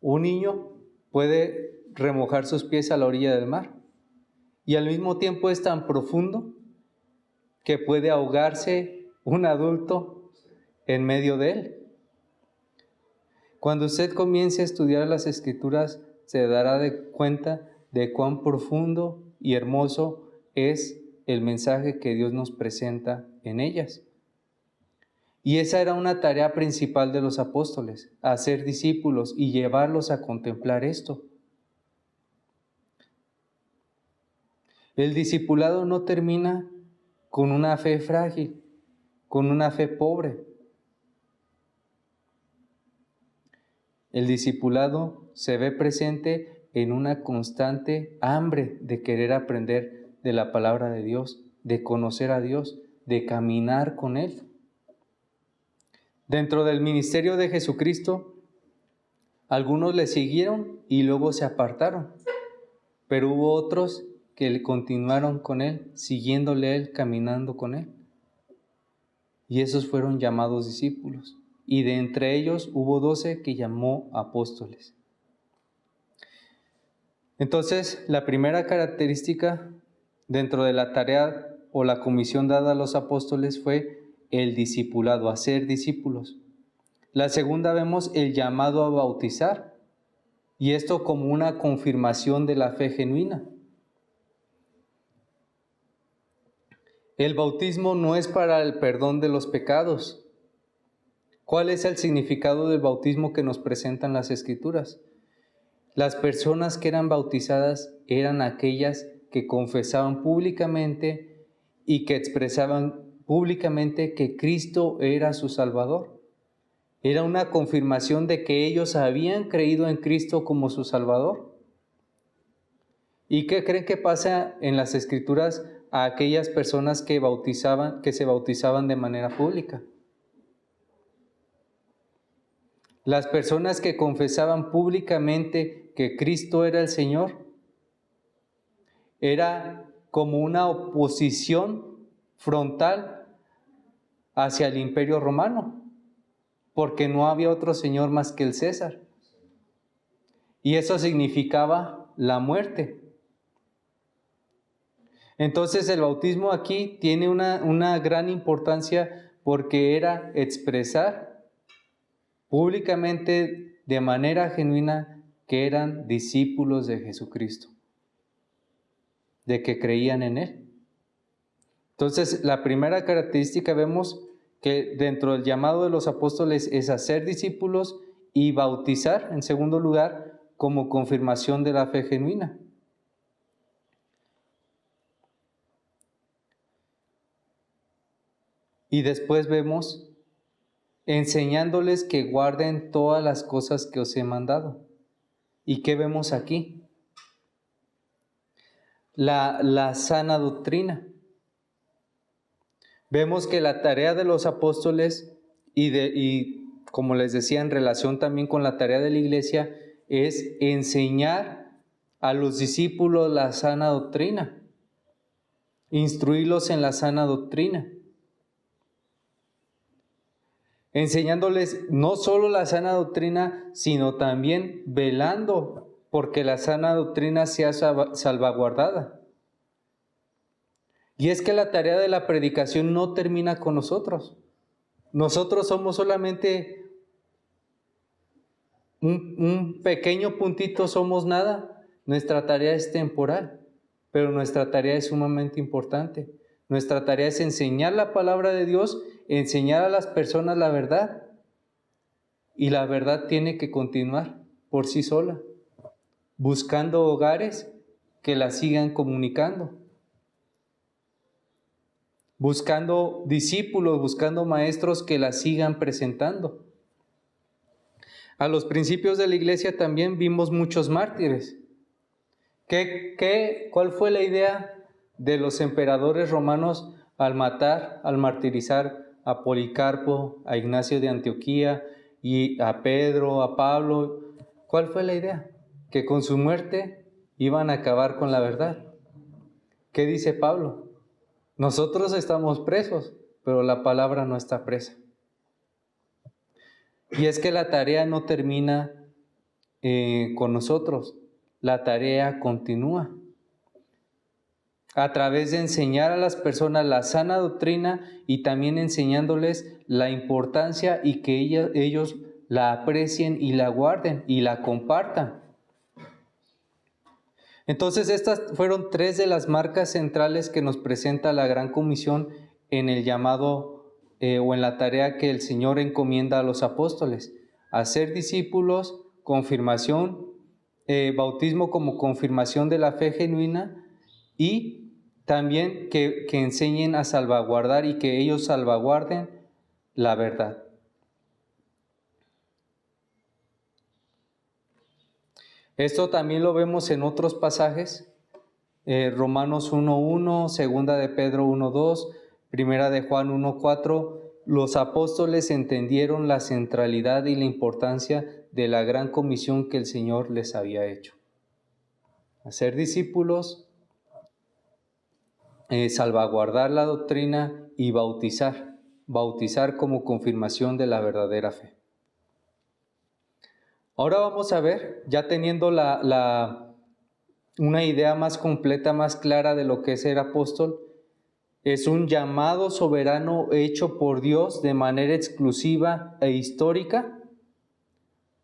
Un niño puede remojar sus pies a la orilla del mar, y al mismo tiempo es tan profundo que puede ahogarse un adulto en medio de él. Cuando usted comience a estudiar las Escrituras, se dará cuenta de cuán profundo y hermoso es el mensaje que Dios nos presenta en ellas. Y esa era una tarea principal de los apóstoles, hacer discípulos y llevarlos a contemplar esto. El discipulado no termina con una fe frágil, con una fe pobre. El discipulado se ve presente en una constante hambre de querer aprender de la palabra de Dios, de conocer a Dios, de caminar con Él. Dentro del ministerio de Jesucristo, algunos le siguieron y luego se apartaron, pero hubo otros que continuaron con Él, siguiéndole a Él, caminando con Él. Y esos fueron llamados discípulos. Y de entre ellos hubo 12 que llamó apóstoles. Entonces, la primera característica dentro de la tarea o la comisión dada a los apóstoles fue el discipulado, hacer discípulos. La segunda vemos el llamado a bautizar, y esto como una confirmación de la fe genuina. El bautismo no es para el perdón de los pecados. ¿Cuál es el significado del bautismo que nos presentan las Escrituras? Las personas que eran bautizadas eran aquellas que confesaban públicamente y que expresaban públicamente que Cristo era su Salvador. Era una confirmación de que ellos habían creído en Cristo como su Salvador. ¿Y qué creen que pasa en las Escrituras a aquellas personas que se bautizaban de manera pública? Las personas que confesaban públicamente que Cristo era el Señor, era como una oposición frontal hacia el Imperio Romano, porque no había otro Señor más que el César. Y eso significaba la muerte. Entonces el bautismo aquí tiene una gran importancia porque era expresar públicamente de manera genuina que eran discípulos de Jesucristo, de que creían en Él. Entonces la primera característica vemos que dentro del llamado de los apóstoles es hacer discípulos y bautizar, en segundo lugar, como confirmación de la fe genuina. Y después vemos enseñándoles que guarden todas las cosas que os he mandado. ¿Y qué vemos aquí? La sana doctrina. Vemos que la tarea de los apóstoles y como les decía, en relación también con la tarea de la iglesia, es enseñar a los discípulos la sana doctrina, instruirlos en la sana doctrina. Enseñándoles no solo la sana doctrina, sino también velando porque la sana doctrina sea salvaguardada. Y es que la tarea de la predicación no termina con nosotros. Nosotros somos solamente un pequeño puntito, somos nada. Nuestra tarea es temporal, pero nuestra tarea es sumamente importante. Nuestra tarea es enseñar la palabra de Dios, enseñar a las personas la verdad. Y la verdad tiene que continuar por sí sola, buscando hogares que la sigan comunicando, buscando discípulos, buscando maestros que la sigan presentando. A los principios de la iglesia también vimos muchos mártires. ¿Cuál fue la idea de los emperadores romanos al martirizar a Policarpo, a Ignacio de Antioquía y a Pedro, a Pablo? ¿Cuál fue la idea? Que con su muerte iban a acabar con la verdad. ¿Qué dice Pablo? Nosotros estamos presos, pero la palabra no está presa. Y es que la tarea no termina con nosotros, la tarea continúa. A través de enseñar a las personas la sana doctrina y también enseñándoles la importancia y que ellos la aprecien y la guarden y la compartan. Entonces estas fueron tres de las marcas centrales que nos presenta la Gran Comisión en el llamado o en la tarea que el Señor encomienda a los apóstoles: hacer discípulos, confirmación, bautismo como confirmación de la fe genuina y también que enseñen a salvaguardar y que ellos salvaguarden la verdad. Esto también lo vemos en otros pasajes, Romanos 1:1, segunda de Pedro 1:2, primera de Juan 1:4. Los apóstoles entendieron la centralidad y la importancia de la gran comisión que el Señor les había hecho: hacer discípulos, salvaguardar la doctrina y bautizar como confirmación de la verdadera fe. Ahora vamos a ver, ya teniendo la una idea más completa, más clara de lo que es ser apóstol. Es un llamado soberano hecho por Dios de manera exclusiva e histórica.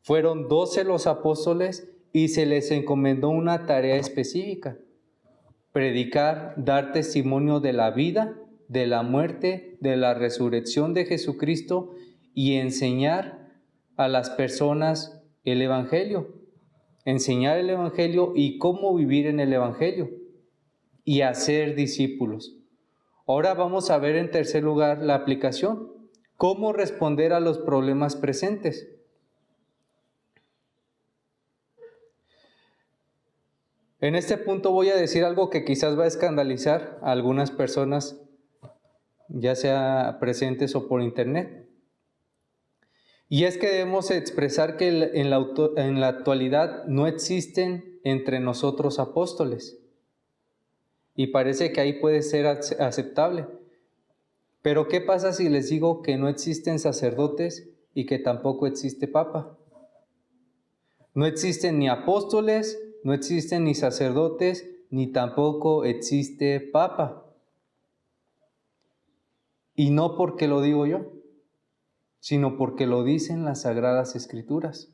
Fueron 12 los apóstoles y se les encomendó una tarea específica: predicar, dar testimonio de la vida, de la muerte, de la resurrección de Jesucristo y enseñar a las personas el Evangelio. Enseñar el Evangelio y cómo vivir en el Evangelio y hacer discípulos. Ahora vamos a ver en tercer lugar la aplicación. ¿Cómo responder a los problemas presentes? En este punto voy a decir algo que quizás va a escandalizar a algunas personas, ya sea presentes o por internet. Y es que debemos expresar que en la actualidad no existen entre nosotros apóstoles. Y parece que ahí puede ser aceptable. Pero ¿qué pasa si les digo que no existen sacerdotes y que tampoco existe papa? No existen ni apóstoles, no existen ni sacerdotes, ni tampoco existe papa. Y no porque lo digo yo, sino porque lo dicen las Sagradas Escrituras.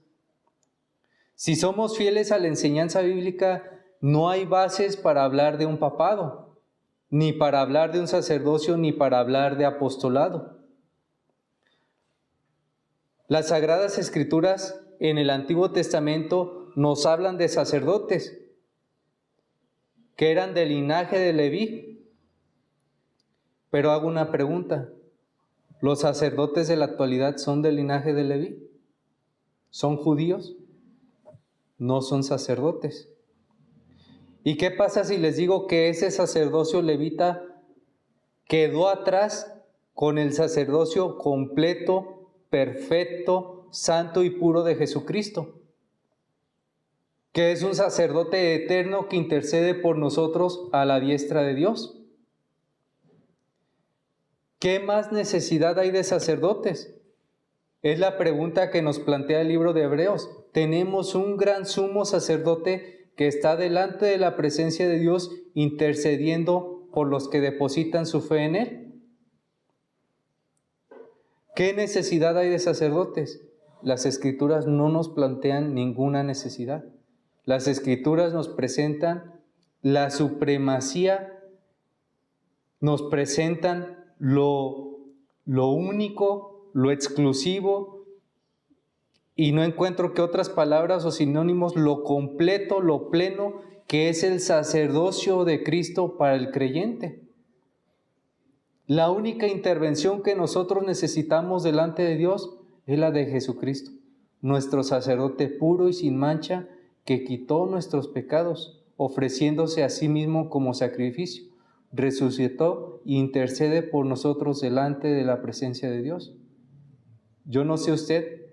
Si somos fieles a la enseñanza bíblica, no hay bases para hablar de un papado, ni para hablar de un sacerdocio, ni para hablar de apostolado. Las Sagradas Escrituras en el Antiguo Testamento nos hablan de sacerdotes que eran del linaje de Leví. Pero hago una pregunta: ¿los sacerdotes de la actualidad son del linaje de Leví? ¿Son judíos? No son sacerdotes. ¿Y qué pasa si les digo que ese sacerdocio levita quedó atrás con el sacerdocio completo, perfecto, santo y puro de Jesucristo? Que es un sacerdote eterno que intercede por nosotros a la diestra de Dios. ¿Qué más necesidad hay de sacerdotes? Es la pregunta que nos plantea el libro de Hebreos. Tenemos un gran sumo sacerdote que está delante de la presencia de Dios intercediendo por los que depositan su fe en Él. ¿Qué necesidad hay de sacerdotes? Las Escrituras no nos plantean ninguna necesidad. Las Escrituras nos presentan la supremacía, nos presentan lo único, lo exclusivo, y no encuentro que otras palabras o sinónimos, lo completo, lo pleno, que es el sacerdocio de Cristo para el creyente. La única intervención que nosotros necesitamos delante de Dios es la de Jesucristo, nuestro sacerdote puro y sin mancha, que quitó nuestros pecados, ofreciéndose a sí mismo como sacrificio, resucitó e intercede por nosotros delante de la presencia de Dios. Yo no sé usted,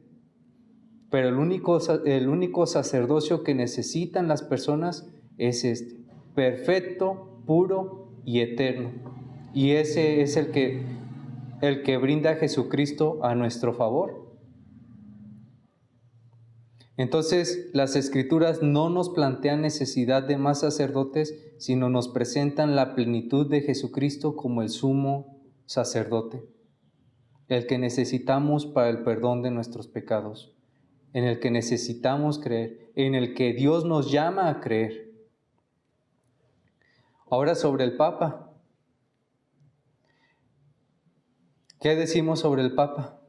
pero el único sacerdocio que necesitan las personas es este, perfecto, puro y eterno. Y ese es el que brinda Jesucristo a nuestro favor. Entonces, las Escrituras no nos plantean necesidad de más sacerdotes, sino nos presentan la plenitud de Jesucristo como el sumo sacerdote, el que necesitamos para el perdón de nuestros pecados, en el que necesitamos creer, en el que Dios nos llama a creer. Ahora sobre el Papa. ¿Qué decimos sobre el Papa?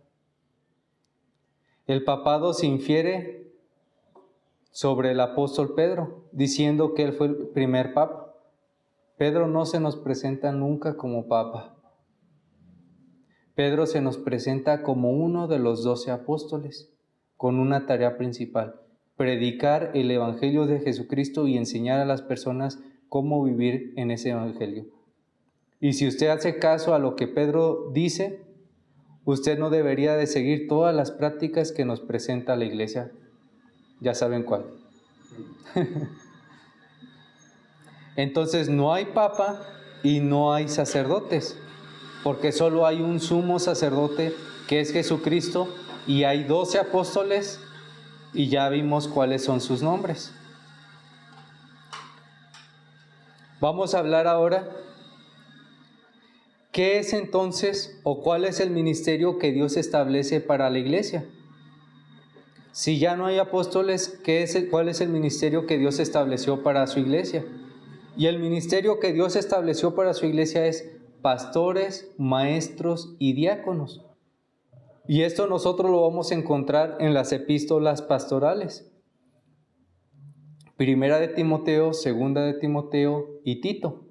El papado se infiere sobre el apóstol Pedro, diciendo que él fue el primer papa. Pedro no se nos presenta nunca como papa. Pedro se nos presenta como uno de los 12 apóstoles, con una tarea principal: predicar el Evangelio de Jesucristo y enseñar a las personas cómo vivir en ese Evangelio. Y si usted hace caso a lo que Pedro dice, usted no debería de seguir todas las prácticas que nos presenta la Iglesia. Ya saben cuál. Entonces no hay papa y no hay sacerdotes, porque solo hay un sumo sacerdote que es Jesucristo, y hay 12 apóstoles y ya vimos cuáles son sus nombres. Vamos a hablar ahora qué es entonces o cuál es el ministerio que Dios establece para la iglesia. Si ya no hay apóstoles, ¿cuál es el ministerio que Dios estableció para su iglesia? Y el ministerio que Dios estableció para su iglesia es pastores, maestros y diáconos. Y esto nosotros lo vamos a encontrar en las epístolas pastorales. Primera de Timoteo, Segunda de Timoteo y Tito.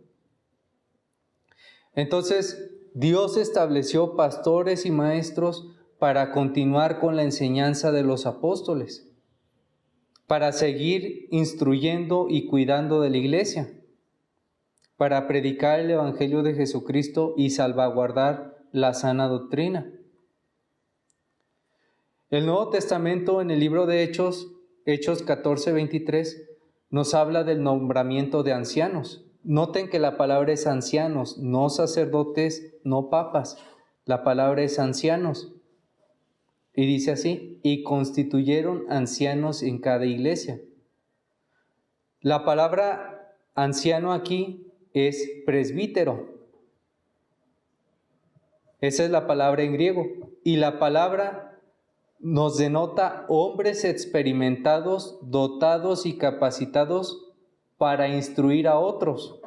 Entonces, Dios estableció pastores y maestros para continuar con la enseñanza de los apóstoles, para seguir instruyendo y cuidando de la iglesia, para predicar el evangelio de Jesucristo y salvaguardar la sana doctrina. El Nuevo Testamento en el libro de Hechos 14:23, nos habla del nombramiento de ancianos. Noten que la palabra es ancianos, no sacerdotes, no papas. La palabra es ancianos. Y dice así, y constituyeron ancianos en cada iglesia. La palabra anciano aquí es presbítero. Esa es la palabra en griego. Y la palabra nos denota hombres experimentados, dotados y capacitados para instruir a otros,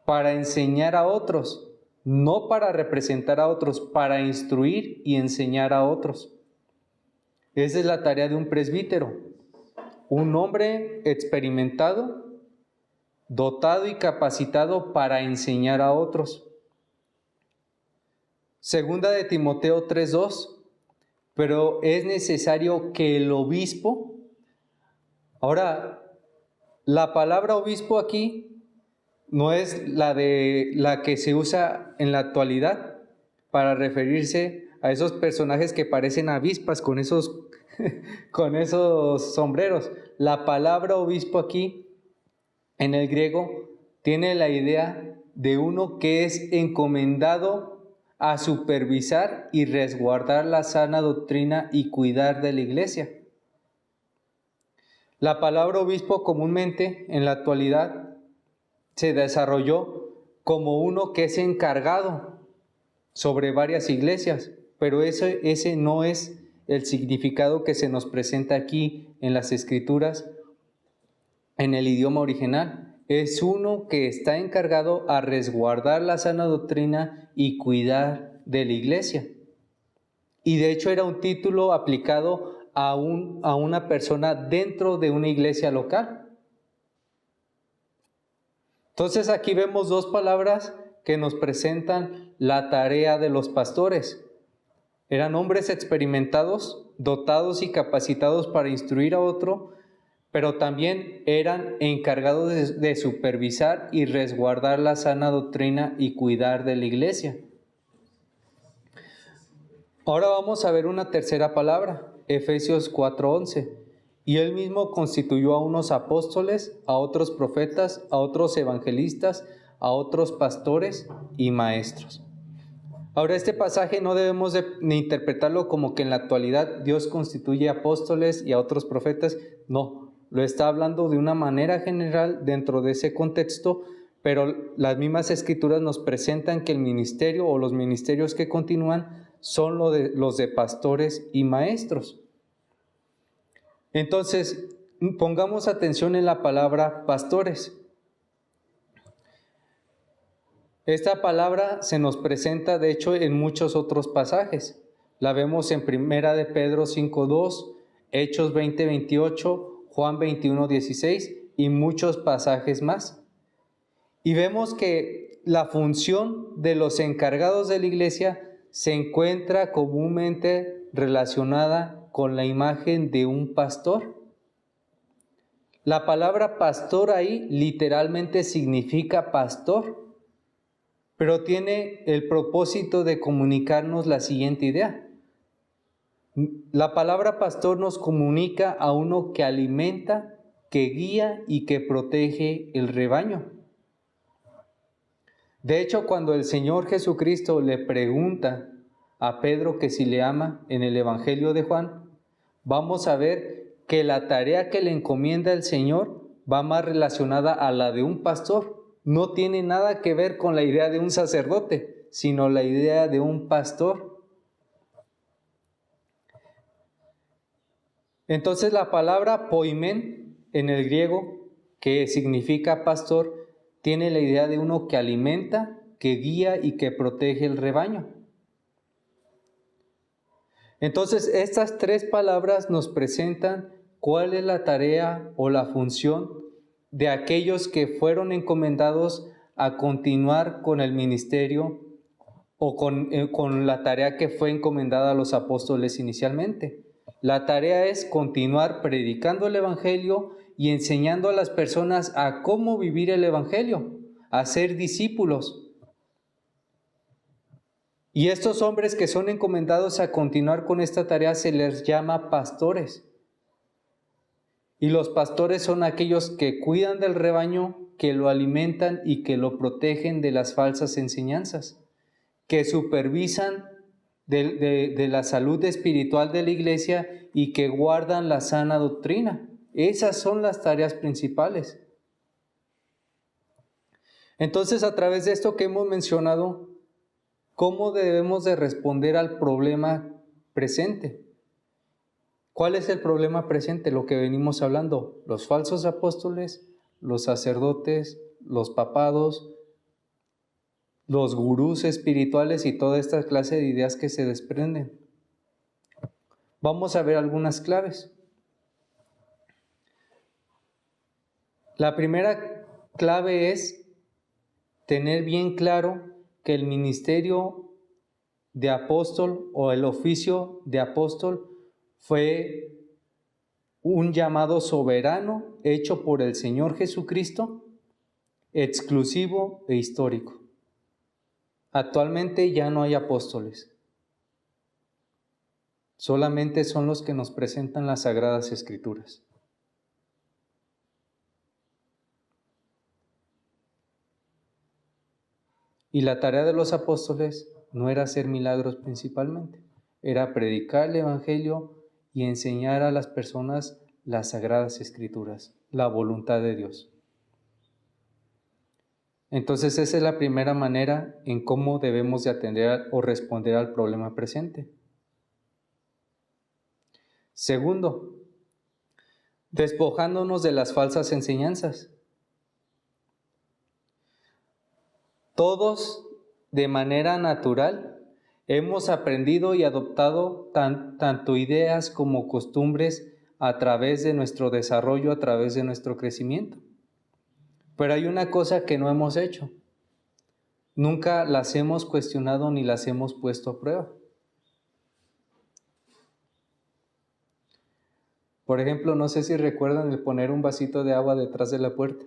para enseñar a otros, no para representar a otros, para instruir y enseñar a otros. Esa es la tarea de un presbítero, un hombre experimentado, dotado y capacitado para enseñar a otros. Segunda de Timoteo 3:2. Pero es necesario que el obispo, ahora, la palabra obispo aquí no es la que se usa en la actualidad para referirse a esos personajes que parecen avispas con esos sombreros. La palabra obispo aquí, en el griego, tiene la idea de uno que es encomendado a supervisar y resguardar la sana doctrina y cuidar de la iglesia. La palabra obispo comúnmente en la actualidad se desarrolló como uno que es encargado sobre varias iglesias, pero ese no es el significado que se nos presenta aquí en las Escrituras en el idioma original. Es uno que está encargado a resguardar la sana doctrina y cuidar de la iglesia. Y de hecho era un título aplicado a una persona dentro de una iglesia local. Entonces aquí vemos dos palabras que nos presentan la tarea de los pastores. Eran hombres experimentados, dotados y capacitados para instruir a otro, pero también eran encargados de supervisar y resguardar la sana doctrina y cuidar de la iglesia. Ahora vamos a ver una tercera palabra, Efesios 4:11. Y él mismo constituyó a unos apóstoles, a otros profetas, a otros evangelistas, a otros pastores y maestros. Ahora, este pasaje no debemos de interpretarlo como que en la actualidad Dios constituye apóstoles y a otros profetas. No. Lo está hablando de una manera general dentro de ese contexto, pero las mismas escrituras nos presentan que el ministerio o los ministerios que continúan son los de pastores y maestros. Entonces, pongamos atención en la palabra pastores. Esta palabra se nos presenta, de hecho, en muchos otros pasajes. La vemos en Primera de Pedro 5:2, Hechos 20:28, Juan 21:16 y muchos pasajes más. Y vemos que la función de los encargados de la iglesia se encuentra comúnmente relacionada con la imagen de un pastor. La palabra pastor ahí literalmente significa pastor, pero tiene el propósito de comunicarnos la siguiente idea. La palabra pastor nos comunica a uno que alimenta, que guía y que protege el rebaño. De hecho, cuando el Señor Jesucristo le pregunta a Pedro que si le ama en el Evangelio de Juan, vamos a ver que la tarea que le encomienda el Señor va más relacionada a la de un pastor. No tiene nada que ver con la idea de un sacerdote, sino la idea de un pastor. Entonces la palabra poimen en el griego, que significa pastor, tiene la idea de uno que alimenta, que guía y que protege el rebaño. Entonces estas tres palabras nos presentan cuál es la tarea o la función de aquellos que fueron encomendados a continuar con el ministerio o con la tarea que fue encomendada a los apóstoles inicialmente. La tarea es continuar predicando el Evangelio y enseñando a las personas a cómo vivir el Evangelio, a ser discípulos. Y estos hombres que son encomendados a continuar con esta tarea se les llama pastores. Y los pastores son aquellos que cuidan del rebaño, que lo alimentan y que lo protegen de las falsas enseñanzas, que supervisan de la salud espiritual de la iglesia y que guardan la sana doctrina. Esas son las tareas principales. Entonces, a través de esto que hemos mencionado, ¿cómo debemos de responder al problema presente? ¿Cuál es el problema presente? Lo que venimos hablando, los falsos apóstoles, los sacerdotes, los papados, los gurús espirituales y toda esta clase de ideas que se desprenden. Vamos a ver algunas claves. La primera clave es tener bien claro que el ministerio de apóstol o el oficio de apóstol fue un llamado soberano hecho por el Señor Jesucristo, exclusivo e histórico. Actualmente ya no hay apóstoles. Solamente son los que nos presentan las Sagradas Escrituras. Y la tarea de los apóstoles no era hacer milagros principalmente, era predicar el Evangelio y enseñar a las personas las Sagradas Escrituras, la voluntad de Dios. Entonces esa es la primera manera en cómo debemos de atender o responder al problema presente. Segundo, despojándonos de las falsas enseñanzas. Todos, de manera natural, hemos aprendido y adoptado tanto ideas como costumbres a través de nuestro desarrollo, a través de nuestro crecimiento. Pero hay una cosa que no hemos hecho. Nunca las hemos cuestionado ni las hemos puesto a prueba. Por ejemplo, no sé si recuerdan el poner un vasito de agua detrás de la puerta,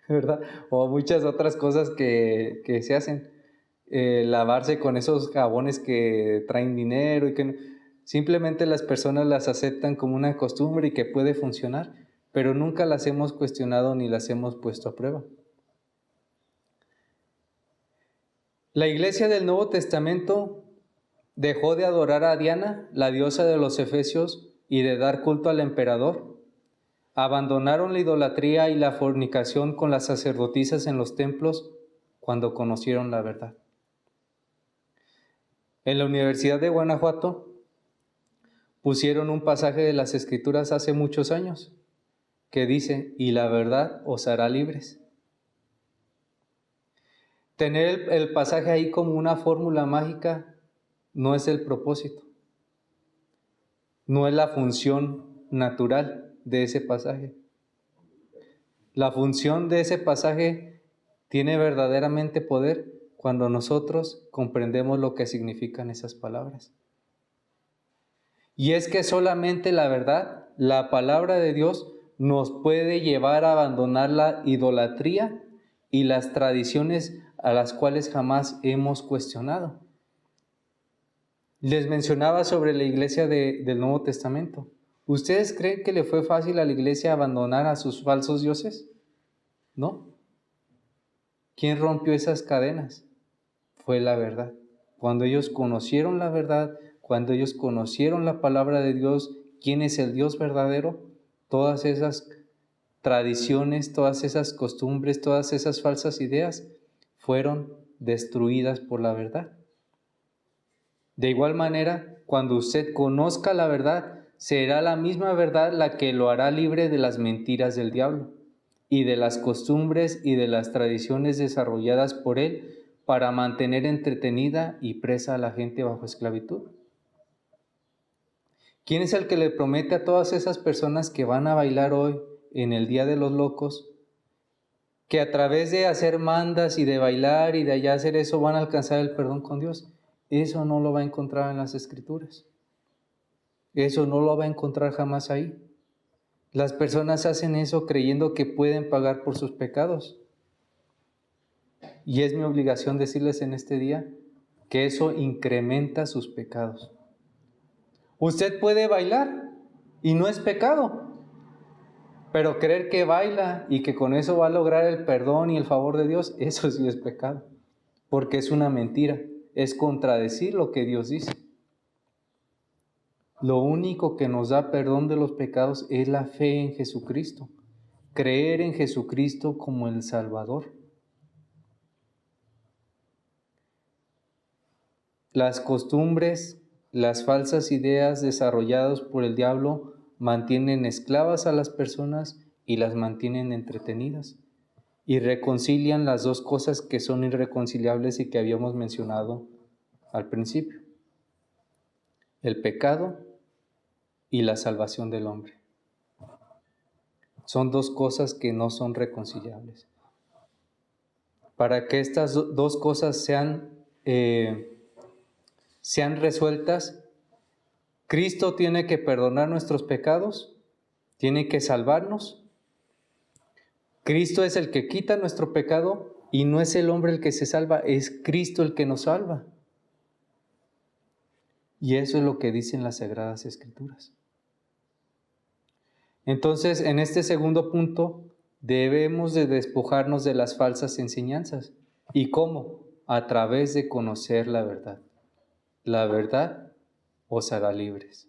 ¿verdad? O muchas otras cosas que se hacen. Lavarse con esos jabones que traen dinero y que simplemente las personas las aceptan como una costumbre y que puede funcionar, pero nunca las hemos cuestionado ni las hemos puesto a prueba. La iglesia del Nuevo Testamento dejó de adorar a Diana, la diosa de los efesios, y de dar culto al emperador. Abandonaron la idolatría y la fornicación con las sacerdotisas en los templos cuando conocieron la verdad. En la Universidad de Guanajuato pusieron un pasaje de las Escrituras hace muchos años que dice, y la verdad os hará libres. Tener el pasaje ahí como una fórmula mágica no es el propósito, no es la función natural de ese pasaje. La función de ese pasaje tiene verdaderamente poder cuando nosotros comprendemos lo que significan esas palabras. Y es que solamente la verdad, la palabra de Dios, nos puede llevar a abandonar la idolatría y las tradiciones a las cuales jamás hemos cuestionado. Les mencionaba sobre la iglesia del Nuevo Testamento. ¿Ustedes creen que le fue fácil a la iglesia abandonar a sus falsos dioses? ¿No? ¿Quién rompió esas cadenas? Fue la verdad. Cuando ellos conocieron la verdad, cuando ellos conocieron la palabra de Dios, quién es el Dios verdadero, todas esas tradiciones, todas esas costumbres, todas esas falsas ideas fueron destruidas por la verdad. De igual manera, cuando usted conozca la verdad, será la misma verdad la que lo hará libre de las mentiras del diablo y de las costumbres y de las tradiciones desarrolladas por él para mantener entretenida y presa a la gente bajo esclavitud. ¿Quién es el que le promete a todas esas personas que van a bailar hoy en el Día de los Locos que a través de hacer mandas y de bailar y de allá hacer eso van a alcanzar el perdón con Dios? Eso no lo va a encontrar en las Escrituras. Eso no lo va a encontrar jamás ahí. Las personas hacen eso creyendo que pueden pagar por sus pecados. Y es mi obligación decirles en este día que eso incrementa sus pecados. Usted puede bailar y no es pecado, pero creer que baila y que con eso va a lograr el perdón y el favor de Dios, eso sí es pecado, porque es una mentira, es contradecir lo que Dios dice. Lo único que nos da perdón de los pecados es la fe en Jesucristo, creer en Jesucristo como el Salvador. Las costumbres, las falsas ideas desarrolladas por el diablo mantienen esclavas a las personas y las mantienen entretenidas y reconcilian las dos cosas que son irreconciliables y que habíamos mencionado al principio: el pecado y la salvación del hombre. Son dos cosas que no son reconciliables. Para que estas dos cosas sean resueltas, Cristo tiene que perdonar nuestros pecados, tiene que salvarnos. Cristo es el que quita nuestro pecado y no es el hombre el que se salva, es Cristo el que nos salva. Y eso es lo que dicen las Sagradas Escrituras. Entonces, en este segundo punto, debemos de despojarnos de las falsas enseñanzas. ¿Y cómo? A través de conocer la verdad. La verdad os hará libres.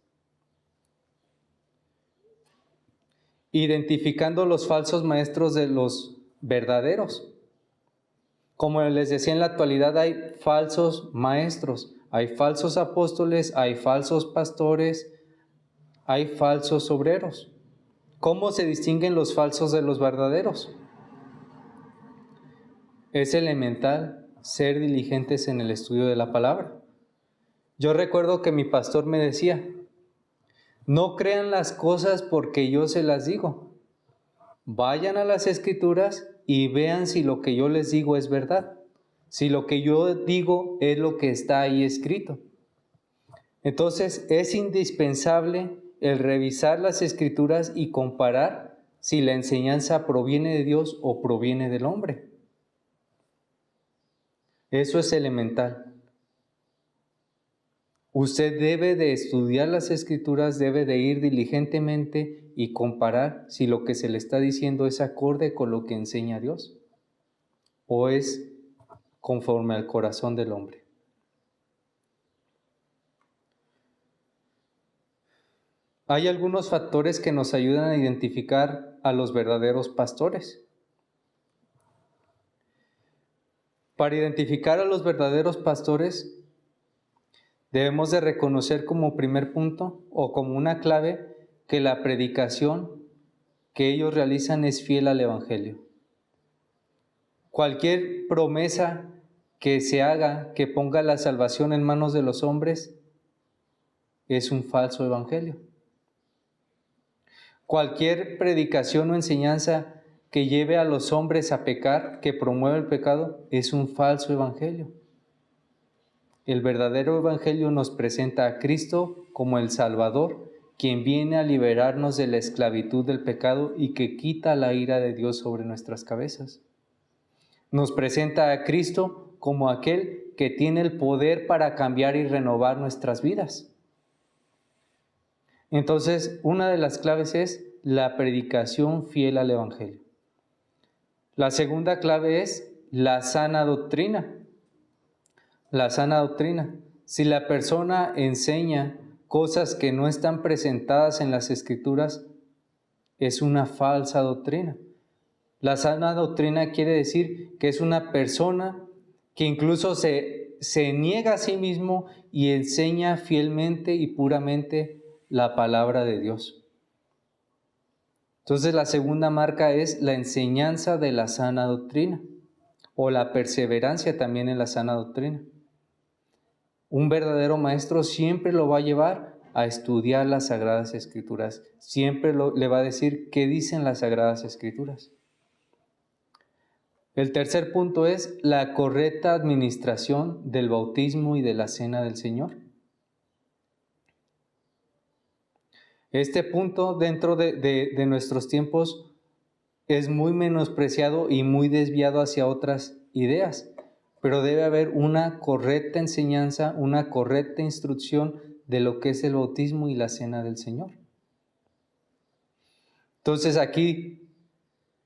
Identificando los falsos maestros de los verdaderos. Como les decía, en la actualidad hay falsos maestros, hay falsos apóstoles, hay falsos pastores, hay falsos obreros. ¿Cómo se distinguen los falsos de los verdaderos? Es elemental ser diligentes en el estudio de la palabra. Yo recuerdo que mi pastor me decía: no crean las cosas porque yo se las digo. Vayan a las Escrituras y vean si lo que yo les digo es verdad. Si lo que yo digo es lo que está ahí escrito. Entonces es indispensable el revisar las Escrituras y comparar si la enseñanza proviene de Dios o proviene del hombre. Eso es elemental. Usted debe de estudiar las Escrituras, debe de ir diligentemente y comparar si lo que se le está diciendo es acorde con lo que enseña Dios o es conforme al corazón del hombre. Hay algunos factores que nos ayudan a identificar a los verdaderos pastores. Para identificar a los verdaderos pastores, debemos de reconocer como primer punto o como una clave que la predicación que ellos realizan es fiel al Evangelio. Cualquier promesa que se haga que ponga la salvación en manos de los hombres es un falso evangelio. Cualquier predicación o enseñanza que lleve a los hombres a pecar, que promueva el pecado, es un falso evangelio. El verdadero evangelio nos presenta a Cristo como el Salvador, quien viene a liberarnos de la esclavitud del pecado y que quita la ira de Dios sobre nuestras cabezas. Nos presenta a Cristo como aquel que tiene el poder para cambiar y renovar nuestras vidas. Entonces, una de las claves es la predicación fiel al Evangelio. La segunda clave es la sana doctrina. La sana doctrina. Si la persona enseña cosas que no están presentadas en las Escrituras, es una falsa doctrina. La sana doctrina quiere decir que es una persona que incluso se niega a sí mismo y enseña fielmente y puramente la palabra de Dios. Entonces la segunda marca es la enseñanza de la sana doctrina o la perseverancia también en la sana doctrina. Un verdadero maestro siempre lo va a llevar a estudiar las Sagradas Escrituras. Siempre le va a decir qué dicen las Sagradas Escrituras. El tercer punto es la correcta administración del bautismo y de la cena del Señor. Este punto dentro de nuestros tiempos es muy menospreciado y muy desviado hacia otras ideas, pero debe haber una correcta enseñanza, una correcta instrucción de lo que es el bautismo y la cena del Señor. Entonces aquí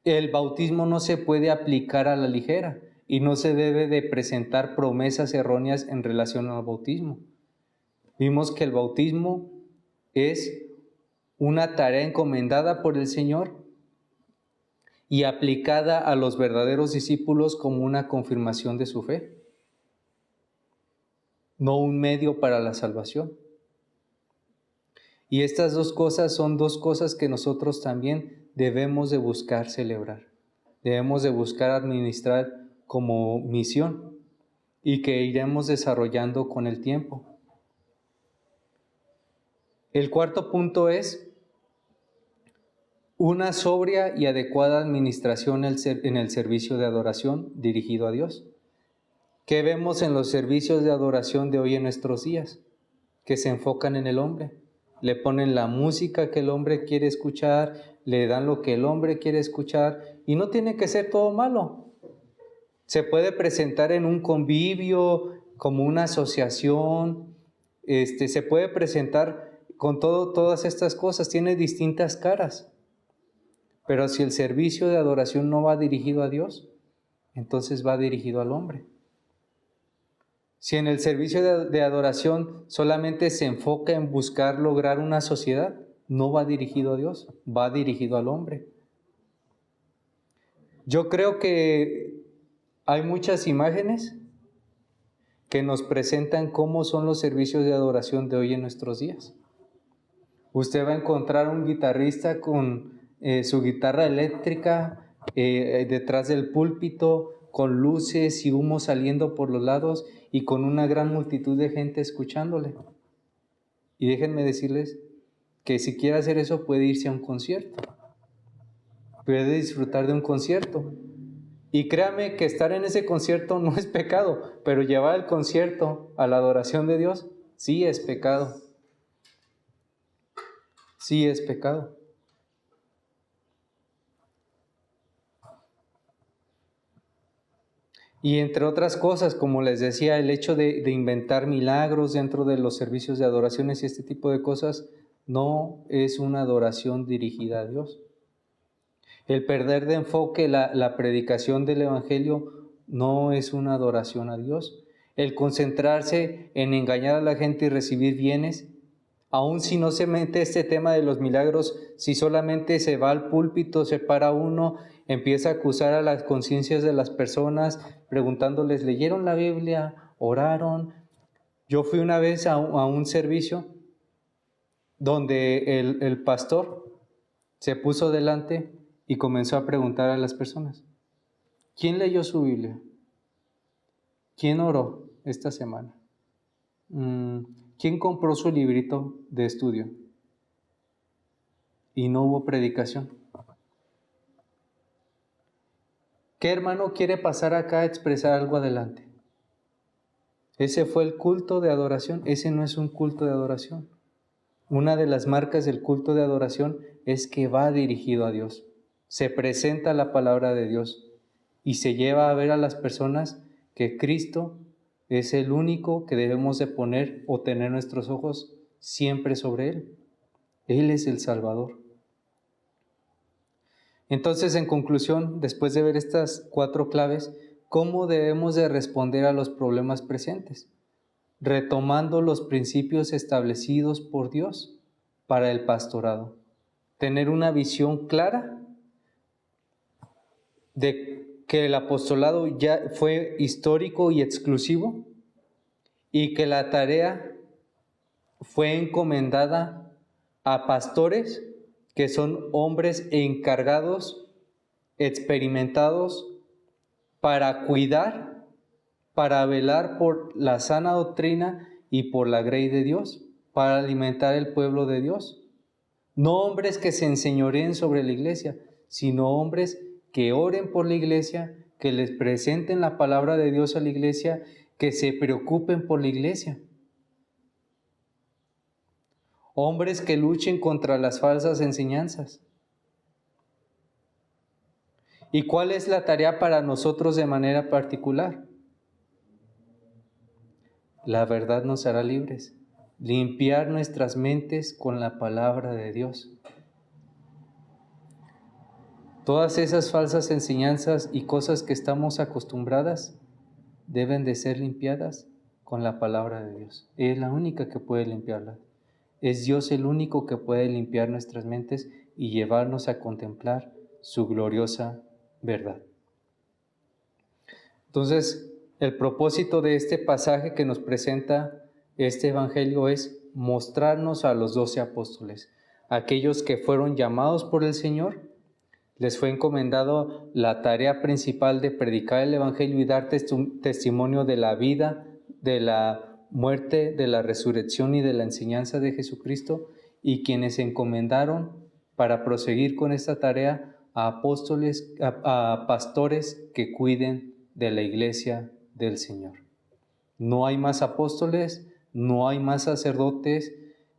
el bautismo no se puede aplicar a la ligera y no se debe de presentar promesas erróneas en relación al bautismo. Vimos que el bautismo es una tarea encomendada por el Señor y aplicada a los verdaderos discípulos como una confirmación de su fe, no un medio para la salvación. Y estas dos cosas son dos cosas que nosotros también debemos de buscar celebrar. Debemos de buscar administrar como misión y que iremos desarrollando con el tiempo. El cuarto punto es una sobria y adecuada administración en el servicio de adoración dirigido a Dios. ¿Qué vemos en los servicios de adoración de hoy en nuestros días? Que se enfocan en el hombre. Le ponen la música que el hombre quiere escuchar, le dan lo que el hombre quiere escuchar, y no tiene que ser todo malo. Se puede presentar en un convivio, como una asociación, se puede presentar con todas estas cosas, tiene distintas caras. Pero si el servicio de adoración no va dirigido a Dios, entonces va dirigido al hombre. Si en el servicio de adoración solamente se enfoca en buscar lograr una sociedad, no va dirigido a Dios, va dirigido al hombre. Yo creo que hay muchas imágenes que nos presentan cómo son los servicios de adoración de hoy en nuestros días. Usted va a encontrar un guitarrista con su guitarra eléctrica detrás del púlpito, con luces y humo saliendo por los lados y con una gran multitud de gente escuchándole. Y déjenme decirles que si quiere hacer eso puede irse a un concierto, puede disfrutar de un concierto. Y créame que estar en ese concierto no es pecado, pero llevar el concierto a la adoración de Dios sí es pecado. Sí es pecado. Y entre otras cosas, como les decía, el hecho de inventar milagros dentro de los servicios de adoraciones y este tipo de cosas no es una adoración dirigida a Dios. El perder de enfoque la predicación del Evangelio no es una adoración a Dios. El concentrarse en engañar a la gente y recibir bienes, aun si no se mete este tema de los milagros, si solamente se va al púlpito, se para uno, empieza a acusar a las conciencias de las personas, preguntándoles, ¿leyeron la Biblia? ¿Oraron? Yo fui una vez a un servicio donde el pastor se puso delante y comenzó a preguntar a las personas, ¿quién leyó su Biblia? ¿Quién oró esta semana? ¿Quién compró su librito de estudio? Y no hubo predicación. ¿Qué hermano quiere pasar acá a expresar algo adelante? Ese fue el culto de adoración. Ese no es un culto de adoración. Una de las marcas del culto de adoración es que va dirigido a Dios. Se presenta la palabra de Dios y se lleva a ver a las personas que Cristo es el único que debemos de poner o tener nuestros ojos siempre sobre Él. Él es el Salvador. Entonces, en conclusión, después de ver estas 4 claves, ¿cómo debemos de responder a los problemas presentes? Retomando los principios establecidos por Dios para el pastorado. tener una visión clara de que el apostolado ya fue histórico y exclusivo y que la tarea fue encomendada a pastores que son hombres encargados, experimentados, para cuidar, para velar por la sana doctrina y por la grey de Dios, para alimentar el pueblo de Dios. No hombres que se enseñoreen sobre la iglesia, sino hombres que oren por la iglesia, que les presenten la palabra de Dios a la iglesia, que se preocupen por la iglesia. Hombres que luchen contra las falsas enseñanzas. ¿Y cuál es la tarea para nosotros de manera particular? La verdad nos hará libres. Limpiar nuestras mentes con la palabra de Dios. Todas esas falsas enseñanzas y cosas que estamos acostumbradas deben de ser limpiadas con la palabra de Dios. Es la única que puede limpiarlas. Es Dios el único que puede limpiar nuestras mentes y llevarnos a contemplar su gloriosa verdad. Entonces, el propósito de este pasaje que nos presenta este evangelio es mostrarnos a los 12 apóstoles, aquellos que fueron llamados por el Señor. Les fue encomendado la tarea principal de predicar el evangelio y dar testimonio de la vida, de la muerte, de la resurrección y de la enseñanza de Jesucristo, y quienes se encomendaron para proseguir con esta tarea a apóstoles, a pastores que cuiden de la iglesia del Señor. No hay más apóstoles, no hay más sacerdotes,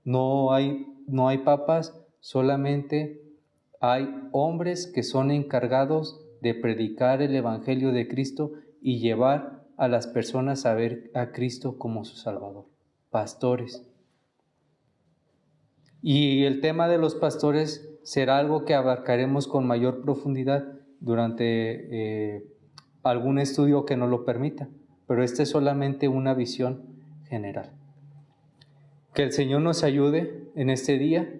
no hay papas, solamente hay hombres que son encargados de predicar el evangelio de Cristo y llevar a las personas a ver a Cristo como su Salvador. Pastores. Y el tema de los pastores será algo que abarcaremos con mayor profundidad durante algún estudio que nos lo permita, pero esta es solamente una visión general. Que el Señor nos ayude en este día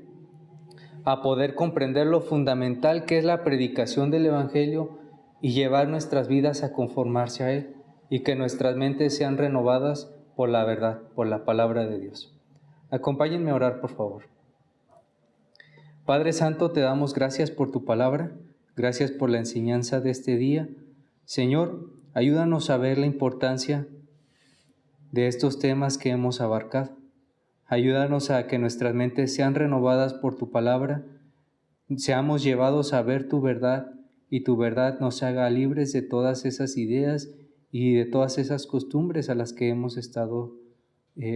a poder comprender lo fundamental que es la predicación del evangelio y llevar nuestras vidas a conformarse a él, y que nuestras mentes sean renovadas por la verdad, por la palabra de Dios. Acompáñenme a orar, por favor. Padre Santo, te damos gracias por tu palabra, gracias por la enseñanza de este día. Señor, ayúdanos a ver la importancia de estos temas que hemos abarcado. Ayúdanos a que nuestras mentes sean renovadas por tu palabra, seamos llevados a ver tu verdad y tu verdad nos haga libres de todas esas ideas y de todas esas costumbres a las que hemos estado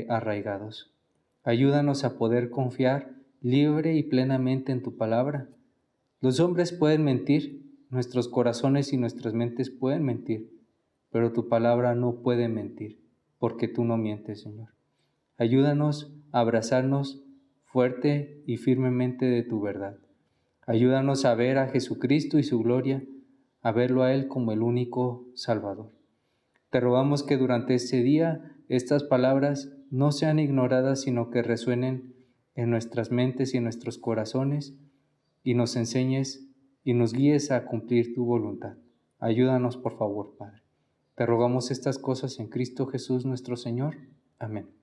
arraigados. Ayúdanos a poder confiar libre y plenamente en tu palabra. Los hombres pueden mentir, nuestros corazones y nuestras mentes pueden mentir, pero tu palabra no puede mentir, porque tú no mientes, Señor. Ayúdanos a abrazarnos fuerte y firmemente de tu verdad. Ayúdanos a ver a Jesucristo y su gloria, a verlo a Él como el único Salvador. Te rogamos que durante este día estas palabras no sean ignoradas, sino que resuenen en nuestras mentes y en nuestros corazones, y nos enseñes y nos guíes a cumplir tu voluntad. Ayúdanos, por favor, Padre. Te rogamos estas cosas en Cristo Jesús nuestro Señor. Amén.